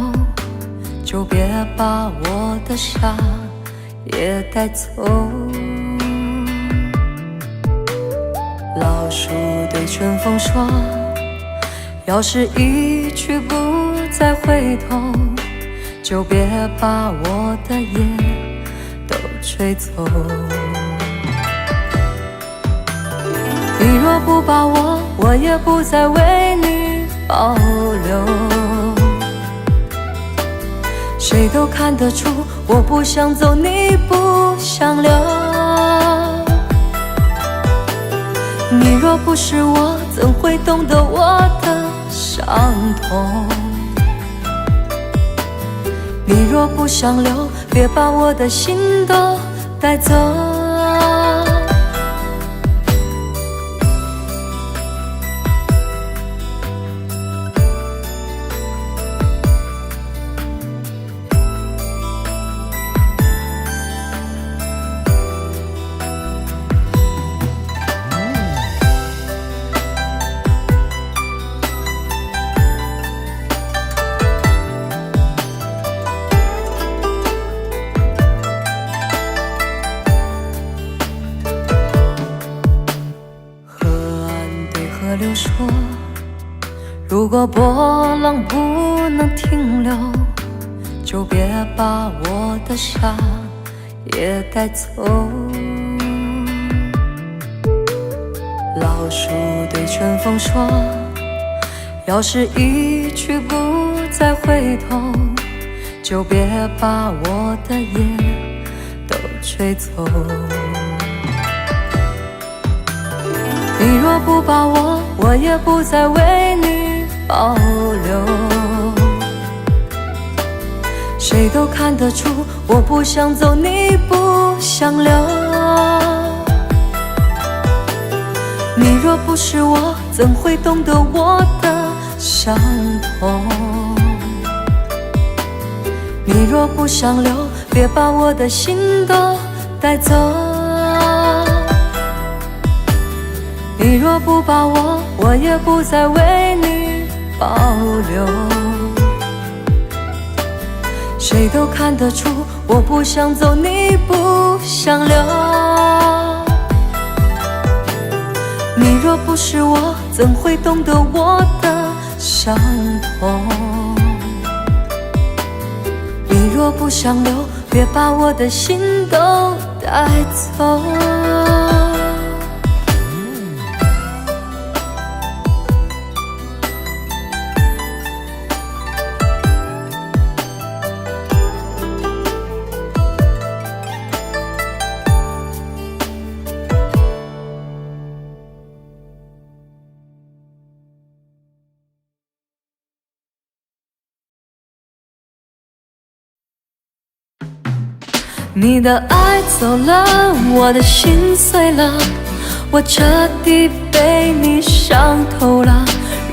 就别把我的沙也带走。老树对春风说，要是一去不再回头，就别把我的夜都吹走。你若不把我，我也不再为你保留。谁都看得出，我不想走，你不想留。你若不是我，怎会懂得我的伤痛？你若不想留，别把我的心都带走。河流说，如果波浪不能停留，就别把我的沙也带走。老树对春风说，要是一去不再回头，就别把我的夜都吹走。你若不把我，我也不再为你保留。谁都看得出，我不想走，你不想留。你若不是我，怎会懂得我的伤痛？你若不想留，别把我的心都带走。你若不把我，我也不再为你保留。谁都看得出，我不想走，你不想留。你若不是我，怎会懂得我的伤痛？你若不想留，别把我的心都带走。你的爱走了，我的心碎了，我彻底被你伤透了。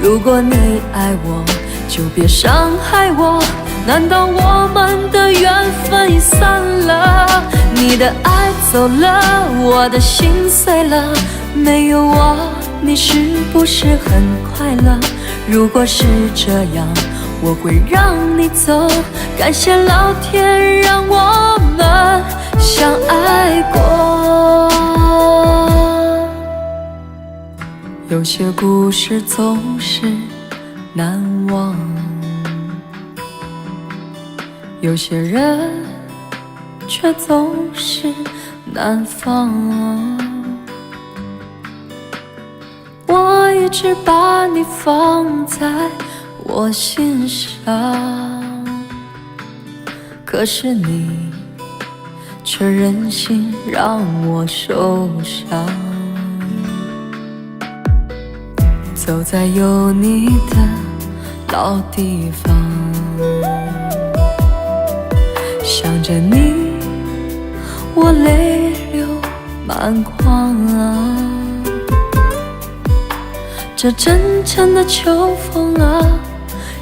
如果你爱我，就别伤害我，难道我们的缘分已散了？你的爱走了，我的心碎了，没有我，你是不是很快乐？如果是这样，我会让你走，感谢老天让我们相爱过。有些故事总是难忘，有些人却总是难放。我一直把你放在我心上，可是你却任性让我受伤。走在有你的老地方，想着你，我泪流满眶啊。这阵阵的秋风啊，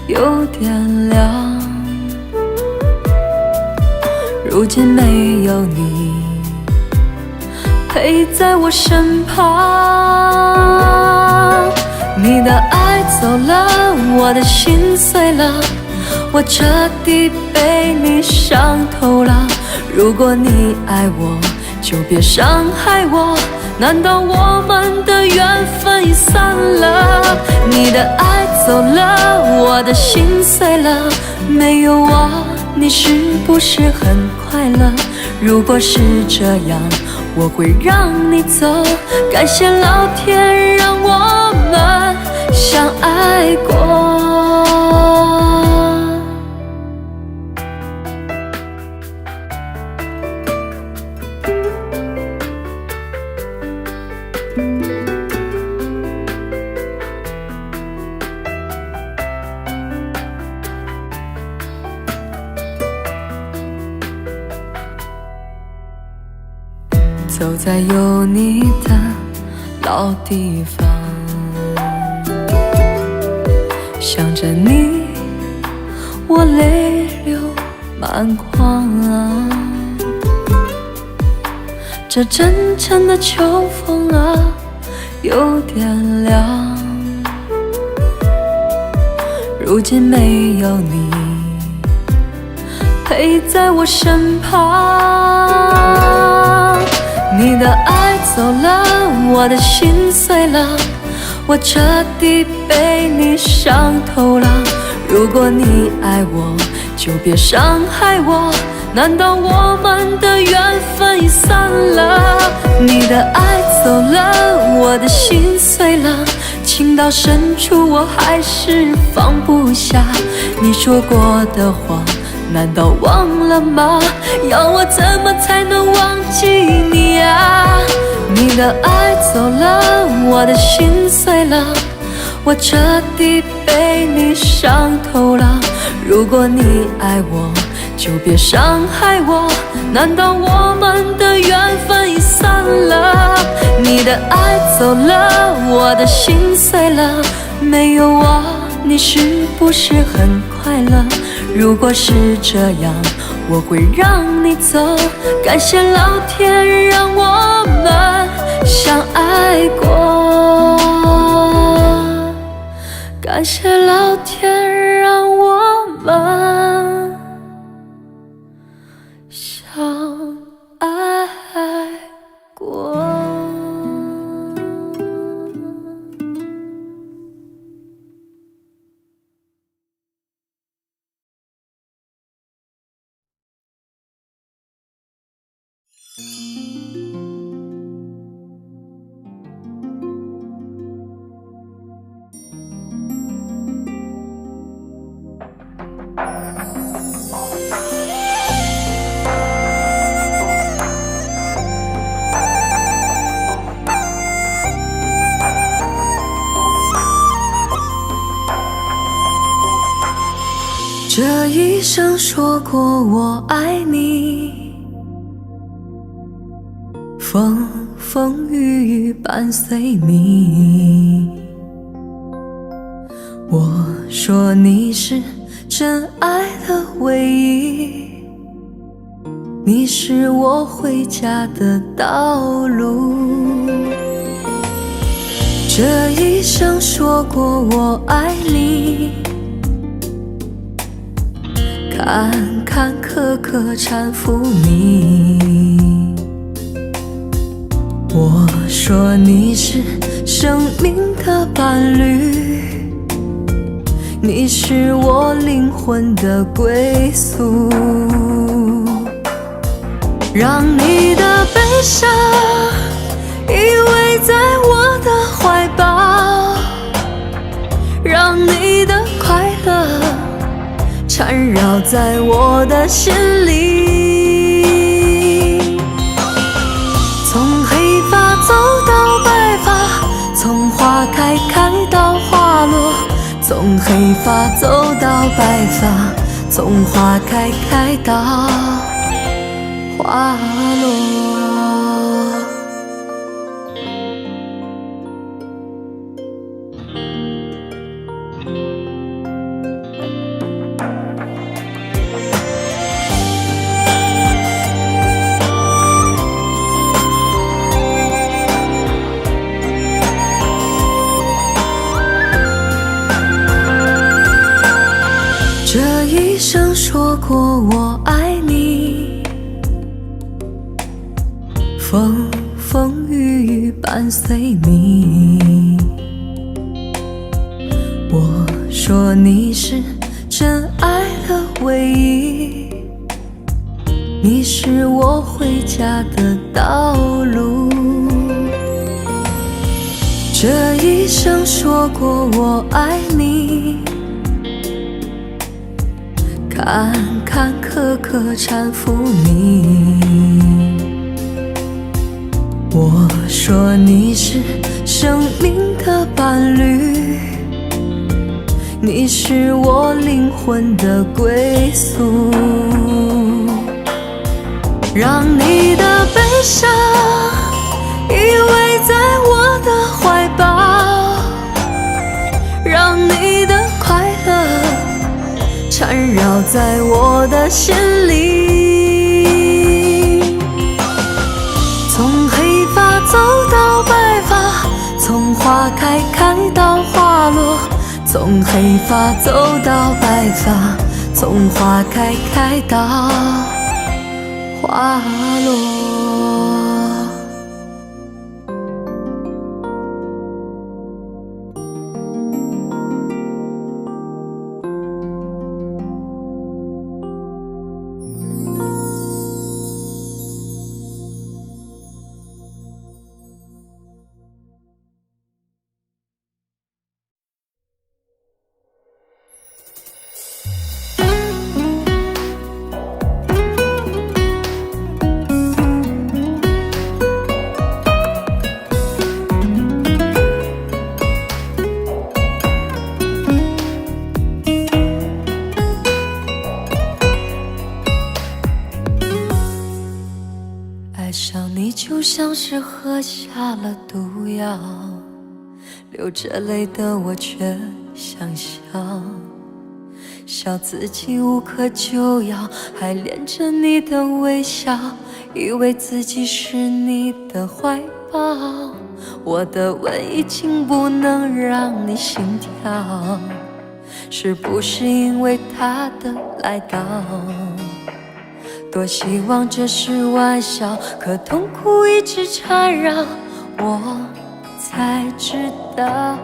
有点凉。如今没有你陪在我身旁，我的心碎了，我彻底被你伤透了。如果你爱我，就别伤害我，难道我们的缘分已散了？你的爱走了，我的心碎了，没有我，你是不是很快乐？如果是这样，我会让你走。感谢老天让我们相爱过。走在有你的老地方，想着你，我泪流满眶啊。这阵阵的秋风啊，有点凉。如今没有你陪在我身旁，你的爱走了，我的心碎了，我彻底被你伤透了。如果你爱我，就别伤害我，难道我们的缘分已散了？你的爱走了，我的心碎了，情到深处我还是放不下你说过的话，难道忘了吗？要我怎么才能忘记你啊？你的爱走了，我的心碎了，我彻底被你伤透了。如果你爱我，就别伤害我，难道我们的缘分已散了？你的爱走了，我的心碎了，没有我，你是不是很快乐？如果是这样，我会让你走。感谢老天让我们相爱过，感谢老天让我们相爱过。这一生说过我爱你，风风雨雨伴随你。我说你是真爱的唯一，你是我回家的道路。这一生说过我爱你，坎坎坷坷搀扶你。我说你是生命的伴侣，你是我灵魂的归宿。让你的悲伤依偎在我的怀抱，让你的快乐缠绕在我的心里。从黑发走到白发，从花开到花落，从黑发走到白发，从花开到花落。过我爱你，风风雨雨伴随你。我说你是真爱的唯一，你是我回家的道路。这一生说过我爱你，坎坎坷坷搀扶你。我说你是生命的伴侣，你是我灵魂的归宿。让你的悲伤依偎在我的怀抱，让你的快乐缠绕在我的心里。从黑发走到白发，从花开到花落，从黑发走到白发，从花开到花落。爱上你就像是喝下了毒药，流着泪的我却想笑，笑自己无可救药，还恋着你的微笑，以为自己是你的怀抱。我的吻已经不能让你心跳，是不是因为他的来到？多希望这是玩笑，可痛苦一直缠绕，我才知道，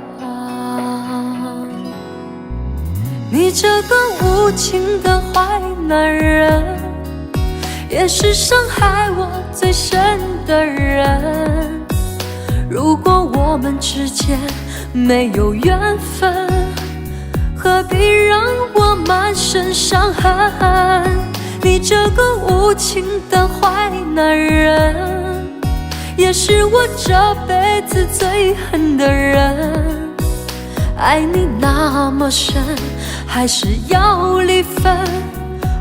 你这个无情的坏男人，也是伤害我最深的人。如果我们之间没有缘分，何必让我满身伤痕？你这个无情的坏男人，也是我这辈子最恨的人。爱你那么深，还是要离分，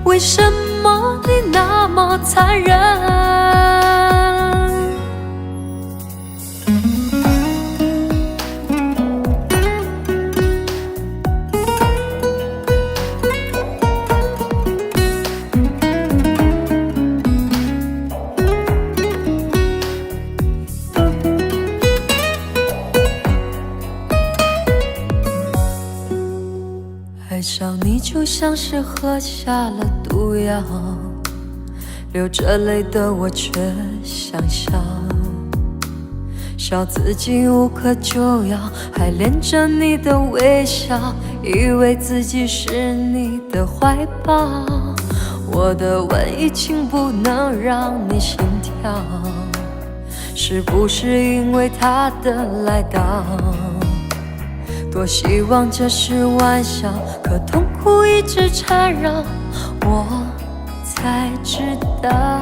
为什么你那么残忍？爱上你就像是喝下了毒药，流着泪的我却想笑，笑自己无可救药，还恋着你的微笑，以为自己是你的怀抱。我的吻已经不能让你心跳，是不是因为他的来到？多希望这是玩笑，可痛苦一直缠绕，我才知道，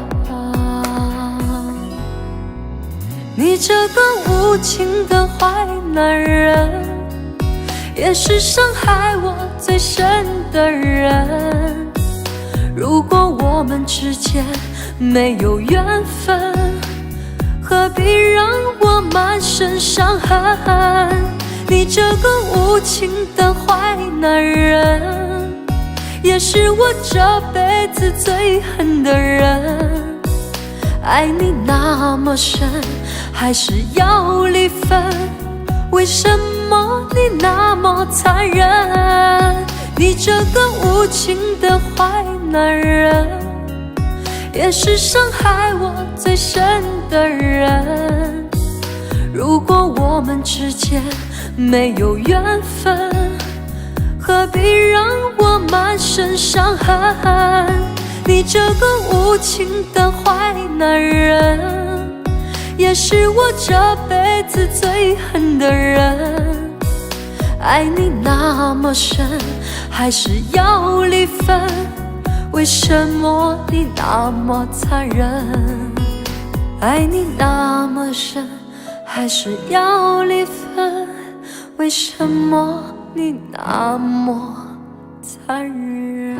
你这个无情的坏男人，也是伤害我最深的人。如果我们之间没有缘分，何必让我满身伤痕？你这个无情的坏男人，也是我这辈子最恨的人。爱你那么深，还是要离分，为什么你那么残忍？你这个无情的坏男人，也是伤害我最深的人。如果我们之间没有缘分，何必让我满身伤痕？你这个无情的坏男人，也是我这辈子最恨的人。爱你那么深，还是要离分？为什么你那么残忍？爱你那么深，还是要离分？为什么你那么残忍？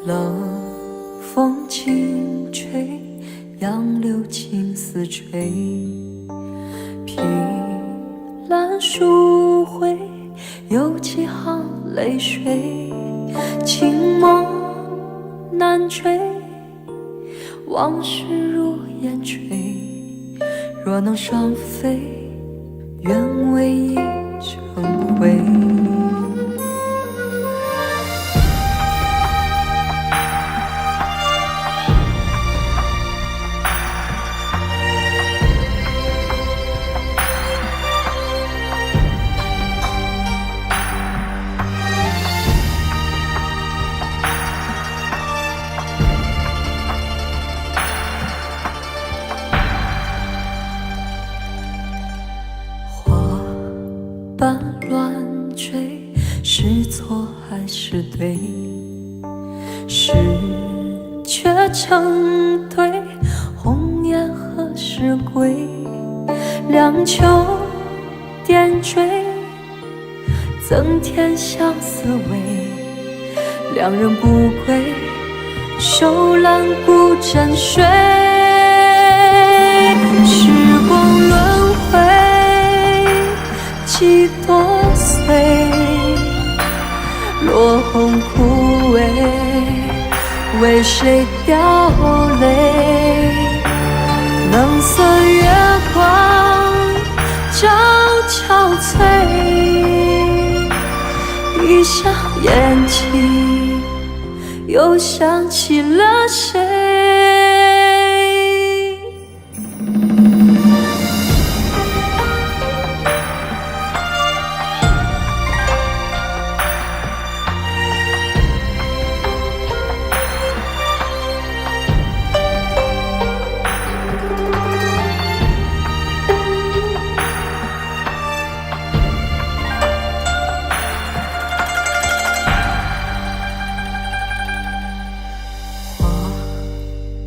冷风轻吹，杨柳青丝垂，凭栏疏灰，有几行泪水。情梦难追，往事如烟吹。若能双飞，愿为一成灰。般乱坠，是错还是对？是却成对，红颜何时归？两秋点缀，增添相思味。两人不归，手揽孤枕睡。时光轮回，几多岁，落红枯萎，为谁掉泪？冷色月光照憔悴，闭上眼睛，又想起了谁？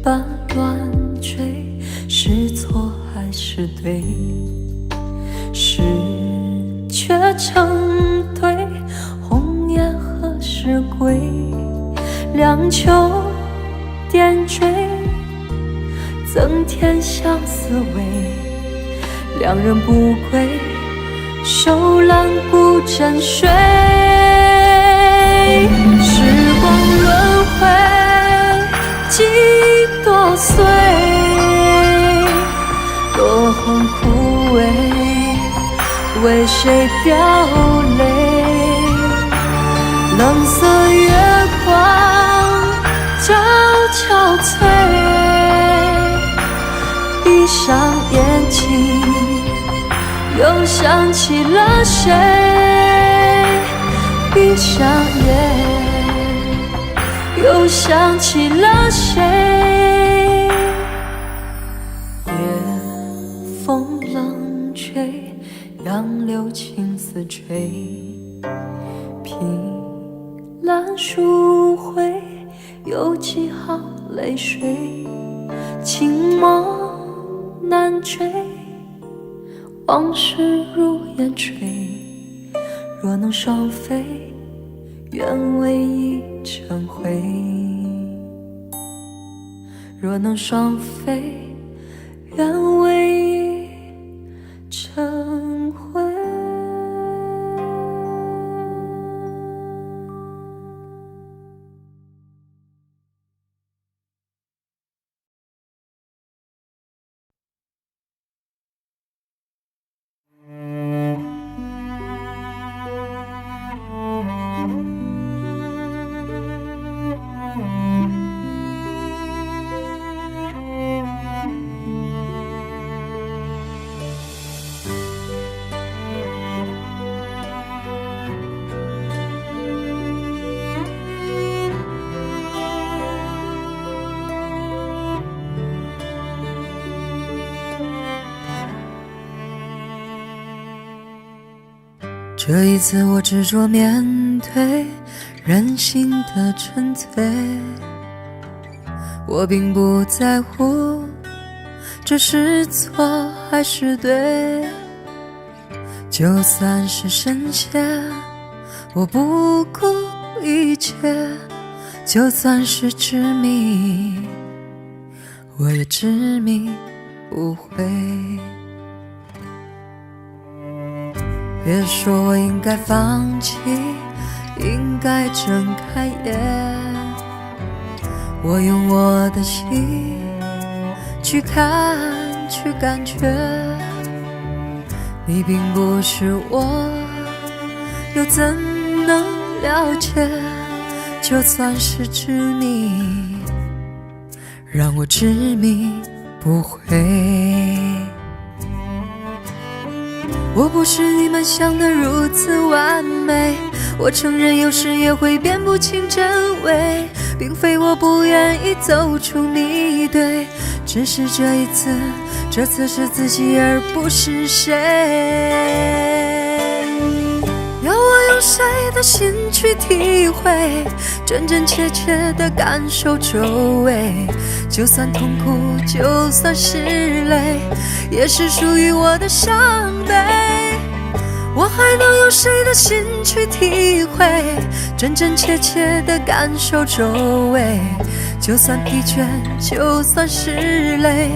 般乱坠，是错还是对？是却成对，红颜何时归？两秋点缀，增添相思味。两人不归，手揽孤枕睡。时光轮回，几多岁，落红枯萎，为谁掉泪？冷色月光照憔悴，闭上眼睛，又想起了谁？闭上眼，又想起了谁？夜风冷吹，杨柳青丝垂，凭栏疏灰，有几行泪水。情梦难追，往事如烟吹。若能双飞，愿为一成灰。若能双飞，愿为一成灰。这一次我执着面对人性的沉醉，我并不在乎这是错还是对，就算是深陷我不顾一切，就算是执迷我也执迷不悔。别说我应该放弃，应该睁开眼，我用我的心去看去感觉，你并不是我，又怎能了解？就算是执迷，让我执迷不悔。我不是你们想的如此完美，我承认有时也会辨不清真伪，并非我不愿意走出迷堆，只是这一次，这次是自己而不是谁。要我用谁的心去体会，真真切切的感受周围，就算痛苦，就算是泪，也是属于我的伤悲。我还能用谁的心去体会，真真切切的感受周围，就算疲倦，就算是累，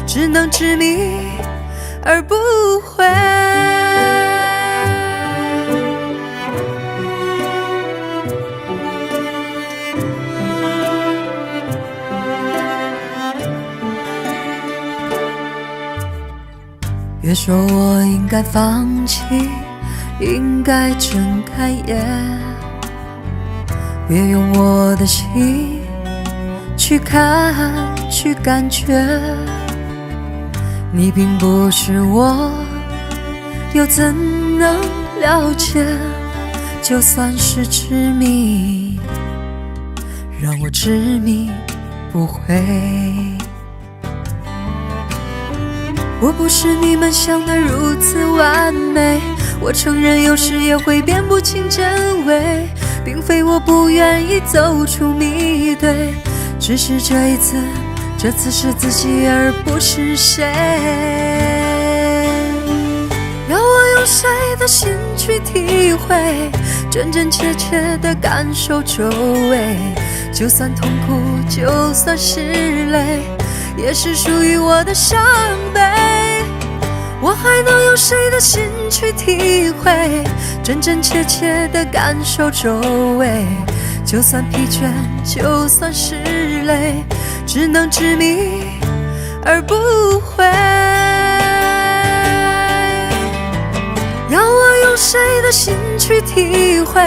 只能执迷而不悔。别说我应该放弃，应该睁开眼，别用我的心去看去感觉，你并不是我，又怎能了解？就算是执迷，让我执迷不悔。我不是你们想的如此完美，我承认有时也会辨不清真伪，并非我不愿意走出迷堆，只是这一次，这次是自己而不是谁。要我用谁的心去体会，真真切切的感受周围，就算痛苦，就算是泪，也是属于我的伤悲。我还能用谁的心去体会，真真切切的感受周围，就算疲倦，就算是累，只能执迷而不悔。要我用谁的心去体会，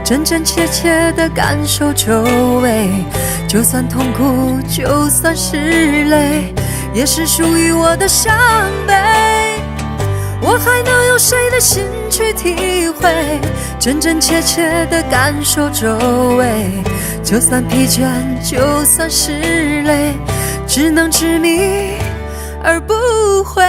真真切切的感受周围，就算痛苦，就算是累，也是属于我的伤悲。我还能用谁的心去体会，真真切切的感受周围，就算疲倦，就算是累，只能执迷而不悔。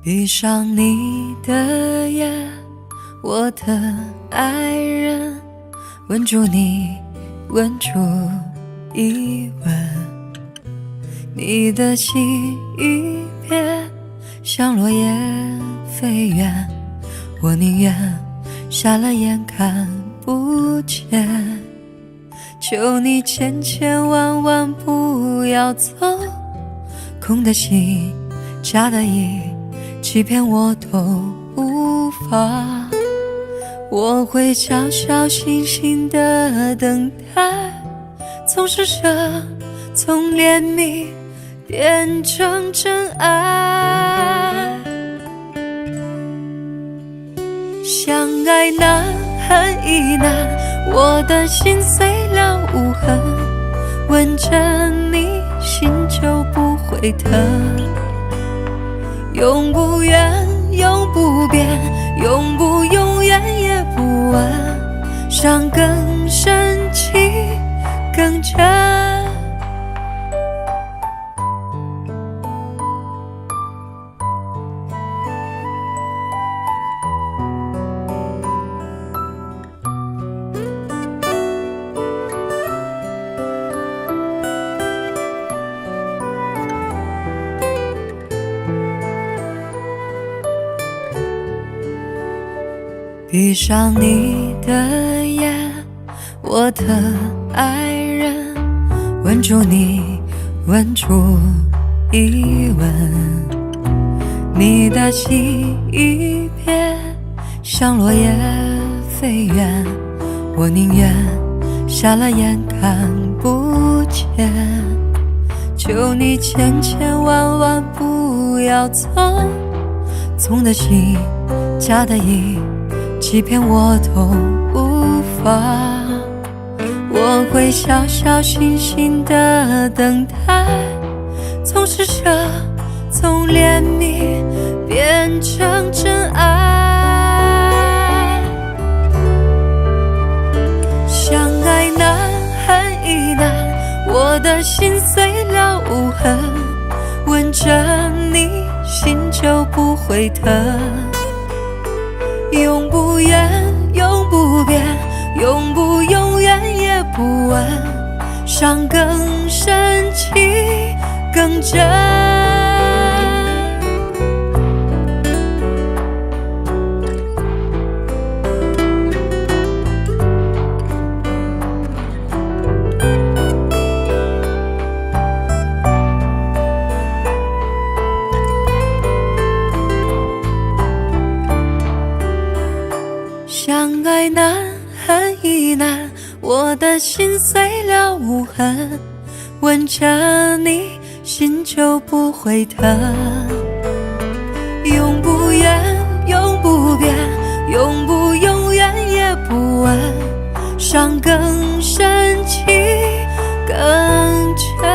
闭上你的眼，我的爱人，吻住你，吻住一吻，你的心一变，像落叶飞远，我宁愿瞎了眼看不见，求你千千万万不要走，空的心假的意，欺骗我都无法，我会小小心心的等待，从施舍，从怜悯变成真爱。相爱难，恨亦难，我的心碎了无痕，吻着你，心就不会疼。永不远，永不变，永不永远也不问，伤更深，情更真。闭上你的眼，我的爱人，吻住你，吻住一吻，你的心一变，像落叶飞远，我宁愿瞎了眼看不见，求你千千万万不要走，从的心假的意，欺骗我都无法，我会小小心心的等待，从施舍，从怜悯变成真爱。相爱难，恨亦难，我的心碎了无痕，吻着你，心就不会疼。永不远，永不变，永不永远也不问，伤更深，情更真。相爱难，恨亦难，我的心碎了无痕，吻着你，心就不会疼。永不远，永不变，永不永远也不问，伤更深，情更真。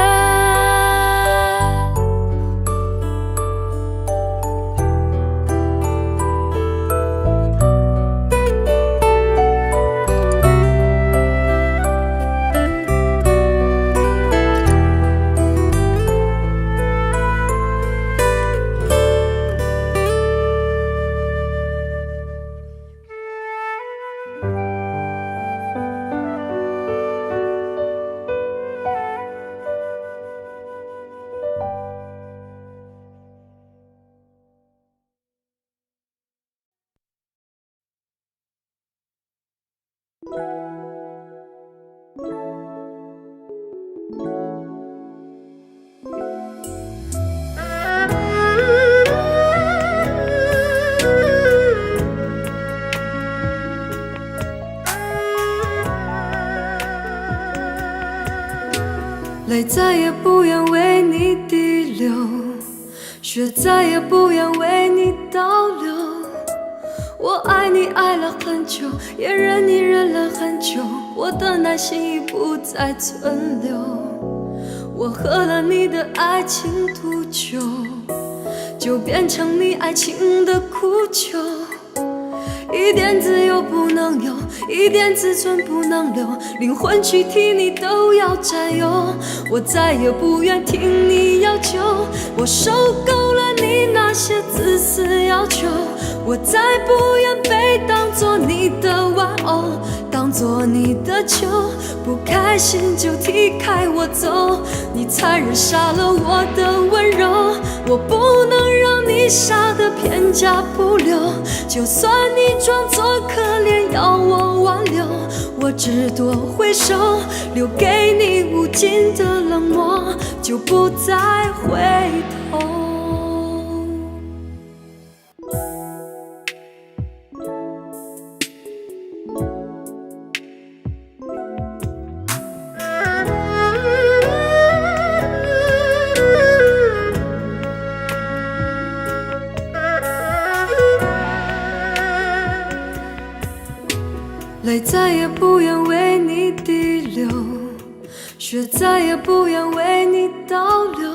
泪再也不愿为你滴流，血再也不愿为你倒流。我爱你爱了很久，也忍你忍了很久，我的耐心已不再存留。我喝了你的爱情毒酒，就变成你爱情的苦酒。一点自由不能有，一点自尊不能留，灵魂躯体你都要占有。我再也不愿听你要求，我受够了你你那些自私要求，我再不愿被当作你的玩偶，当作你的球，不开心就踢开我走。你残忍杀了我的温柔，我不能让你傻得片甲不留。就算你装作可怜要我挽留，我只多回首，留给你无尽的冷漠，就不再回头。泪再也不愿为你滴流，血再也不愿为你倒流。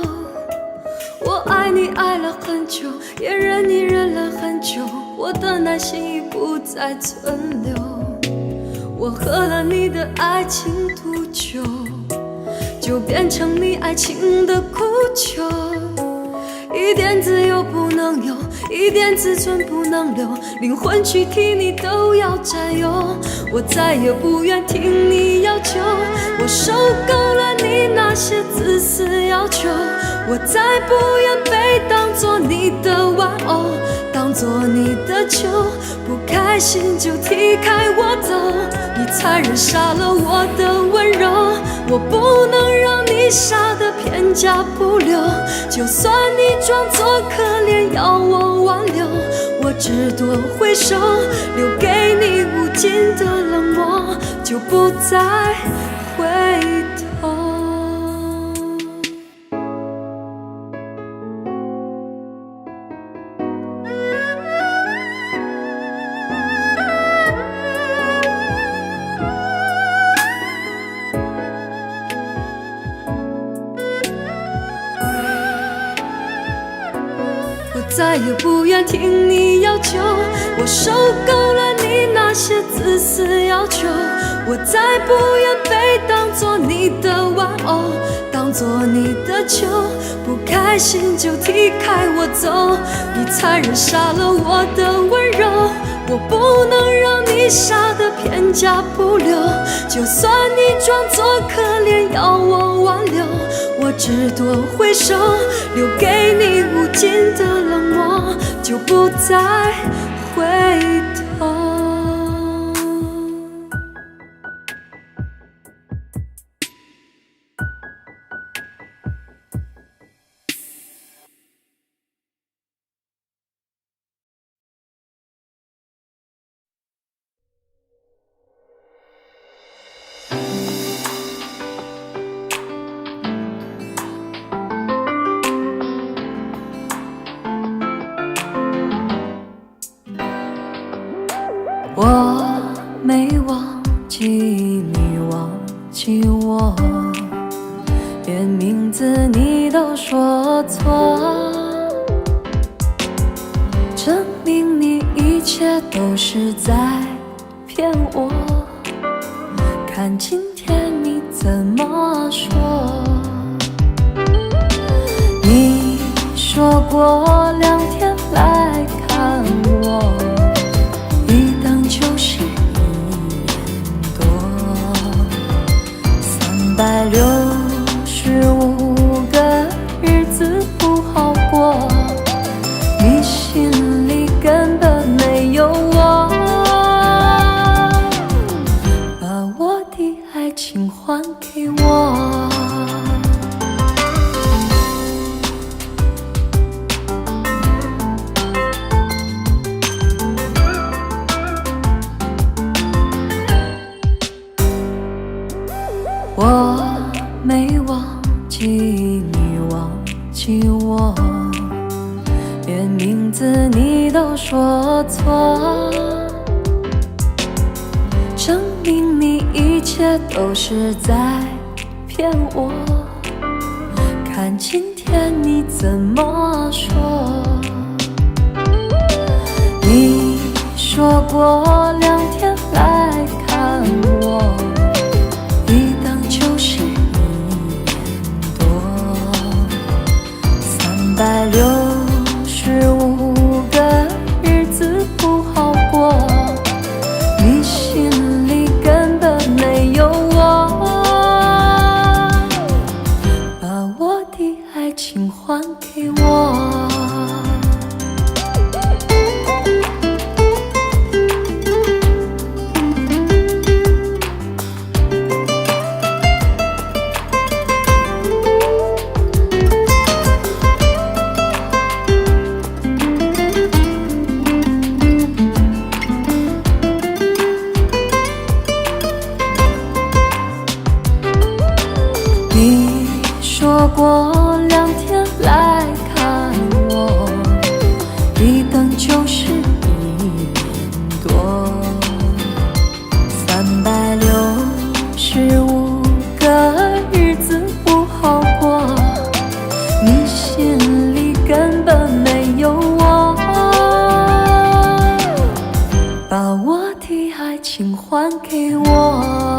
我爱你爱了很久，也忍你忍了很久，我的耐心已不再存留。我喝了你的爱情毒酒，就变成你爱情的苦求。一点自由不能有，一点自尊不能留，灵魂躯体你都要占有。我再也不愿听你要求，我受够了你那些自私要求。我再不愿被当作你的玩偶，当作你的球，不开心就踢开我走。你残忍杀了我的温柔，我不能让你傻得片甲不留。就算你装作可怜要我挽留，我只多回首，留给你无尽的冷漠，就不再回头。再也不愿听你要求，我受够了你那些自私要求。我再不愿被当作你的玩偶，当作你的球，不开心就踢开我走。你残忍杀了我的温柔，我不能让你傻得片甲不留。就算你装作可怜要我挽留，我只多回首，留给你无尽的冷漠，就不再回头。我没忘记你忘记我，连名字你都说错，证明你一切都是在骗我。看今天你怎么说？你说过2天来看我，一等就是1年多，365个日子不好过，你心里根本没有我，把我的爱情还给我。我没忘记你忘记我，连名字你都说错，证明你一切都是在骗我。看今天你怎么说？你说过2天来看我，一等就是1年多，365一等就是1年多，365个日子不好过，你心里根本没有我，把我的爱情还给我。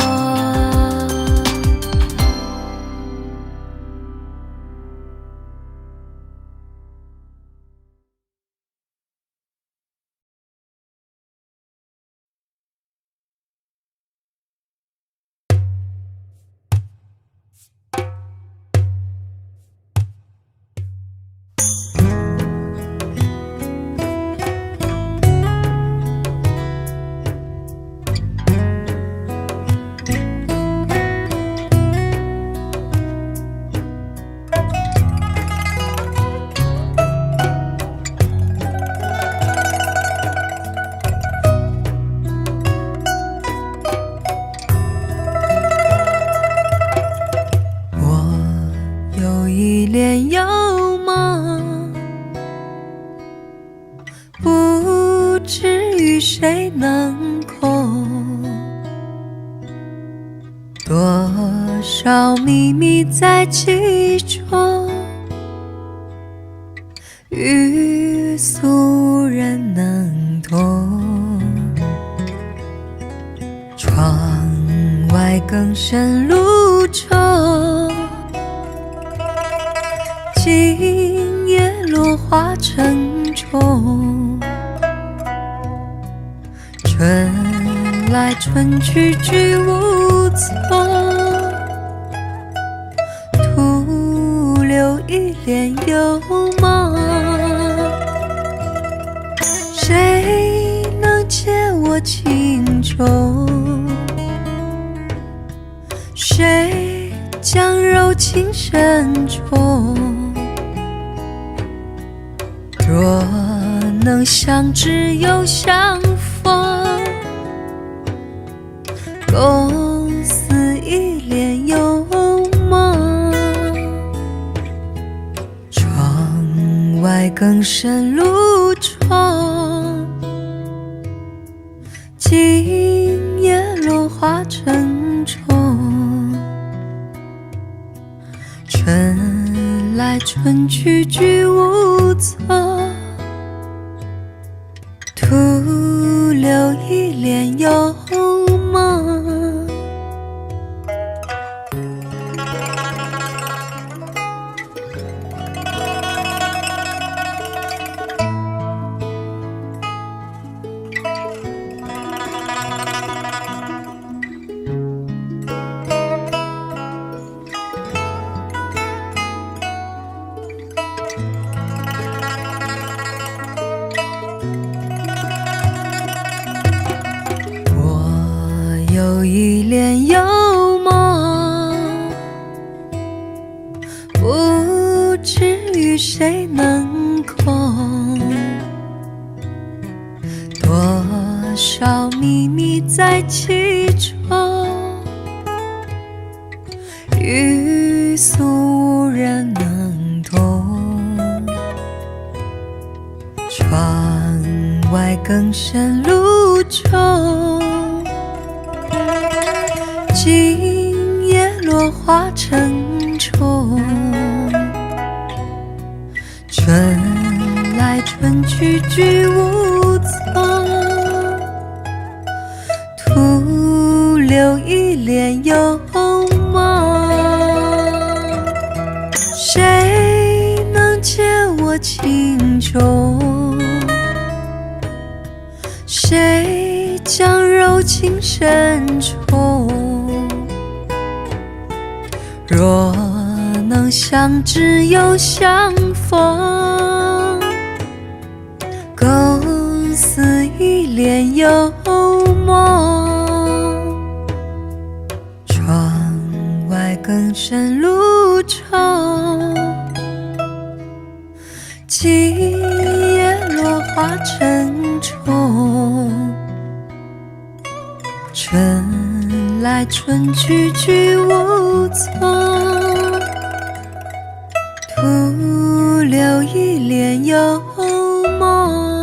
一脸幽默，不知与谁能空，多少秘密在其中，欲俗人能懂，窗外更深露重，今夜落花沉重，春来春去居无踪，徒留一帘幽梦。谁能解我情衷？谁将柔情深重？若能相知又相逢，共似一帘幽梦。窗外更深露重，今夜落花沉重，春来春去居无踪，徒留一帘幽梦。有一帘幽梦，不知与谁能空，多少秘密在其中，欲俗无人能懂，窗外更深露重，今夜落花沉重，春来春去居无踪，徒留一帘幽梦。谁能解我情衷？谁将柔情深重？若能相知又相逢，共似一帘幽梦。窗外更深露重，今夜落花沉重，春来春去居无踪，徒留一帘幽梦。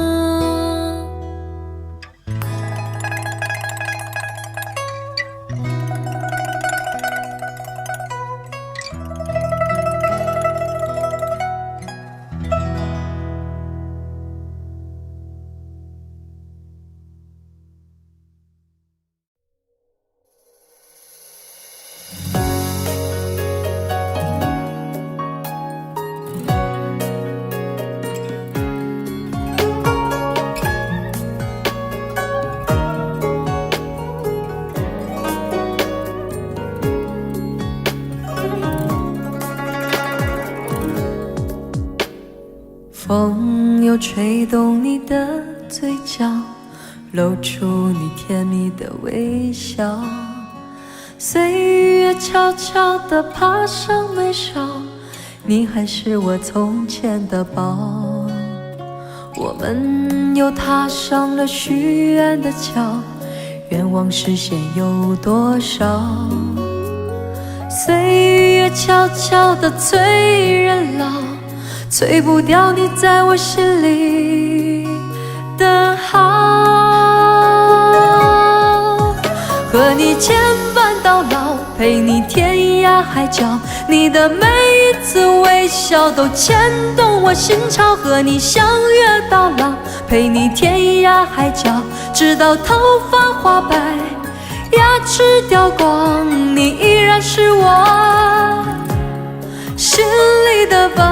又吹动你的嘴角，露出你甜蜜的微笑。岁月悄悄地爬上眉梢，你还是我从前的宝。我们又踏上了许愿的桥，愿望实现有多少？岁月悄悄地催人老，催不掉你在我心里的好。和你牵绊到老，陪你天涯海角，你的每一次微笑都牵动我心潮。和你相约到老，陪你天涯海角，直到头发花白，牙齿掉光，你依然是我心里的宝。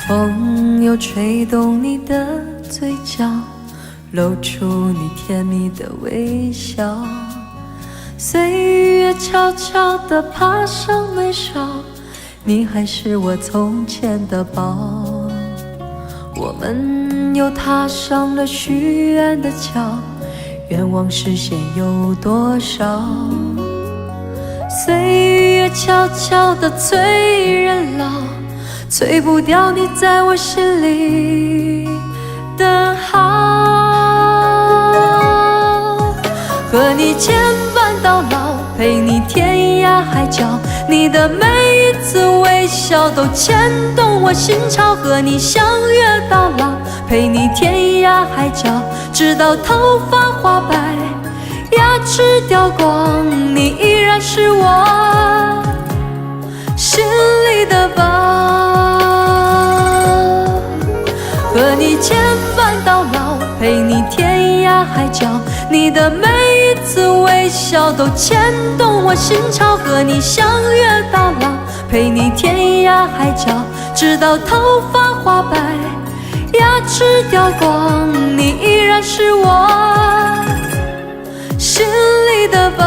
风又吹动你的嘴角，露出你甜蜜的微笑。岁月悄悄地爬上眉梢，你还是我从前的宝。我们又踏上了许愿的桥，愿望实现有多少？岁月悄悄地催人老，催不掉你在我心里的好。和你牵绊到老，陪你天涯海角，你的每一次微笑都牵动我心潮。和你相约到老，陪你天涯海角，直到头发花白，牙齿掉光，你依然是我心里的宝。和你牵绊到老，陪你天涯海角，你的每一次微笑都牵动我心潮。和你相约到老，陪你天涯海角，直到头发花白，牙齿掉光，你依然是我心里的宝。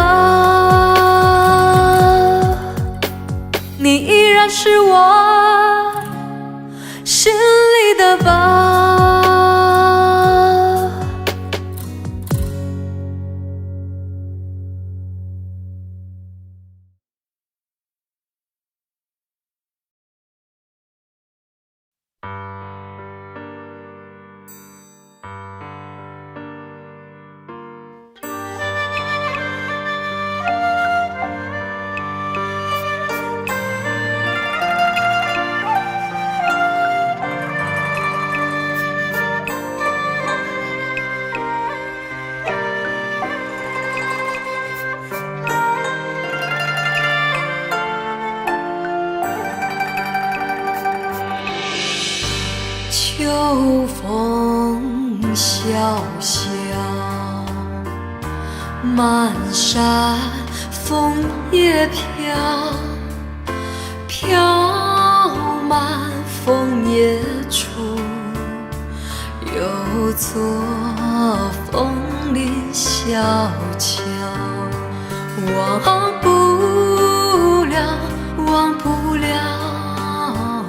你依然是我心里的宝。秋风萧萧，满山枫叶飘，飘满枫叶处，有座枫林小桥。忘不了，忘不了，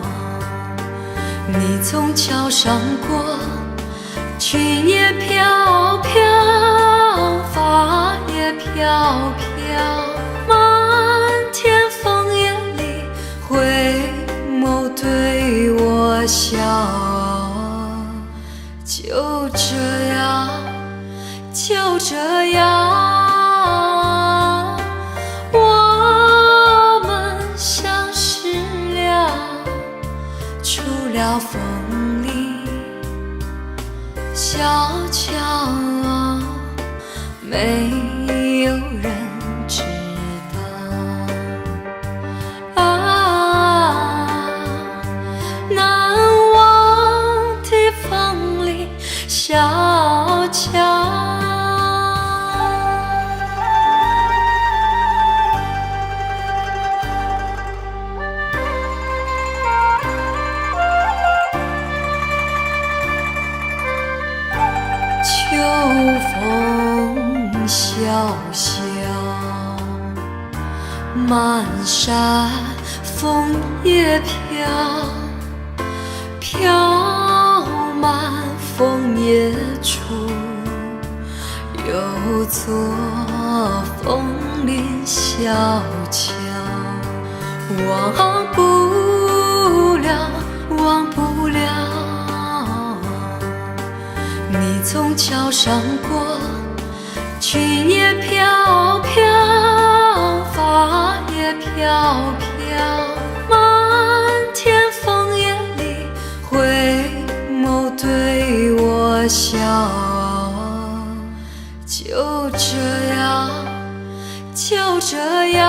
你从桥上过，裙也飘飘，发也飘飘，满天枫叶里回眸对我笑。就这样，就这样，我们相识了，出了枫林小桥，没有人知道。满山枫叶飘，飘满枫叶处，有座枫林小桥。忘不了，忘不了，你从桥上过，裙也飘飘，发也飘飘，满天枫叶里，回眸对我笑。就这样，就这样，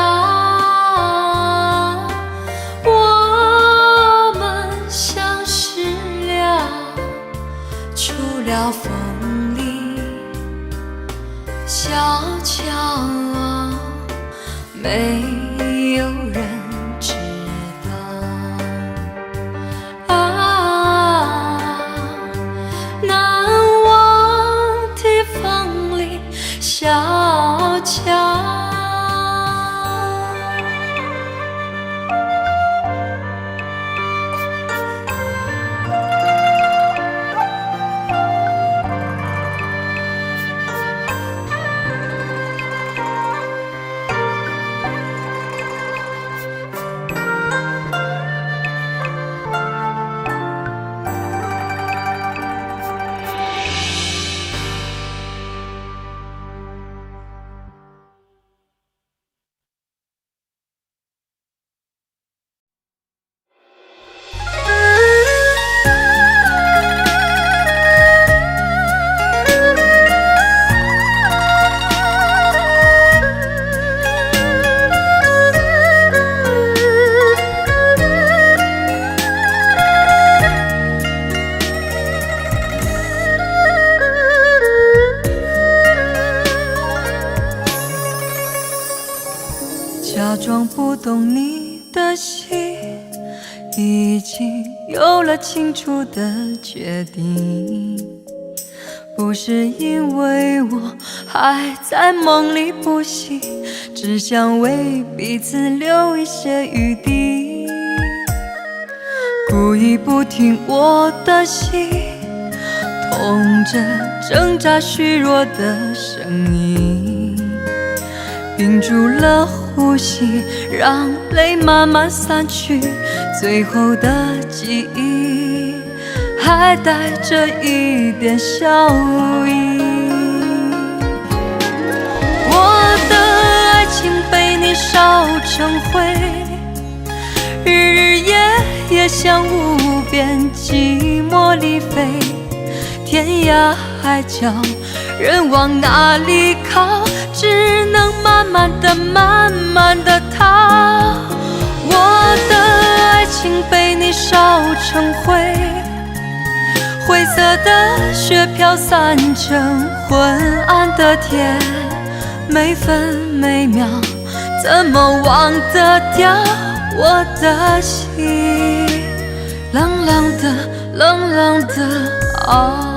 我们相识了，出了枫林小桥，没有人知道。难忘的枫林小桥。假装不懂你的心，已经有了清楚的决定。不是因为我还在梦里不醒，只想为彼此留一些余地。故意不听我的心，痛着挣扎虚弱的声音，屏住了呼吸，让泪慢慢散去，最后的记忆还带着一点笑意。我的爱情被你烧成灰，日日夜夜像无边寂寞里飞，天涯海角人往哪里靠，只能慢慢的慢慢的逃。我的爱情被你烧成灰，灰色的雪飘散成昏暗的天，每分每秒怎么忘得掉我的心，冷冷的冷冷的啊。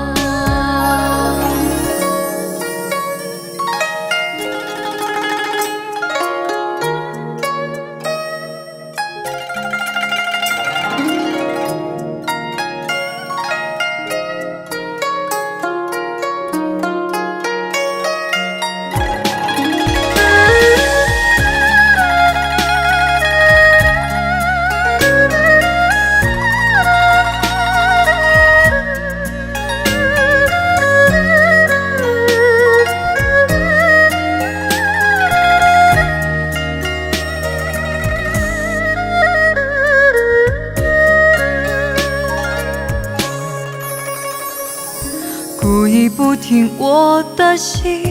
故意不听我的心，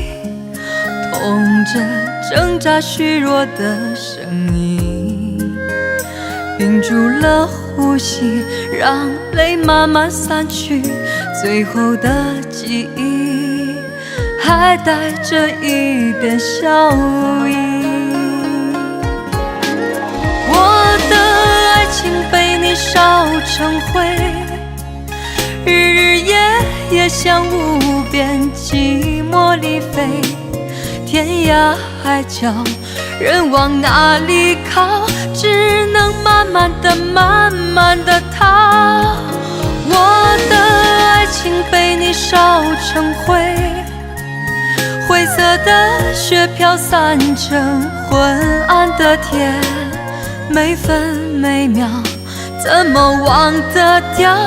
痛着挣扎虚弱的声音，屏住了呼吸，让泪慢慢散去，最后的记忆还带着一点笑意。我的爱情被你烧成灰，日日夜夜像无边寂寞里飞，天涯海角，人往哪里靠？只能慢慢的、慢慢的逃。我的爱情被你烧成灰，灰色的雪飘散成昏暗的天，每分每秒怎么忘得掉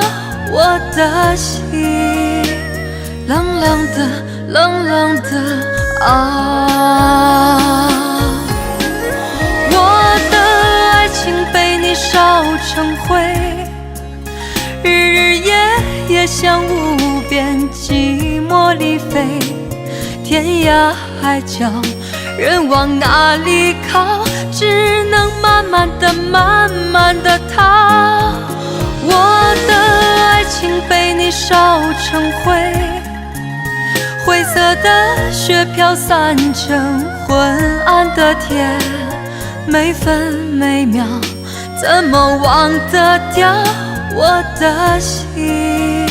我的心？冷冷的，冷冷的啊！我的爱情被你烧成灰，日日夜夜像无边寂寞里飞，天涯海角，人往哪里靠？只能慢慢的、慢慢的逃。我的爱情被你烧成灰，灰色的雪飘散成昏暗的天，每分每秒怎么忘得掉我的心？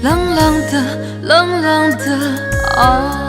冷冷的，冷冷的啊！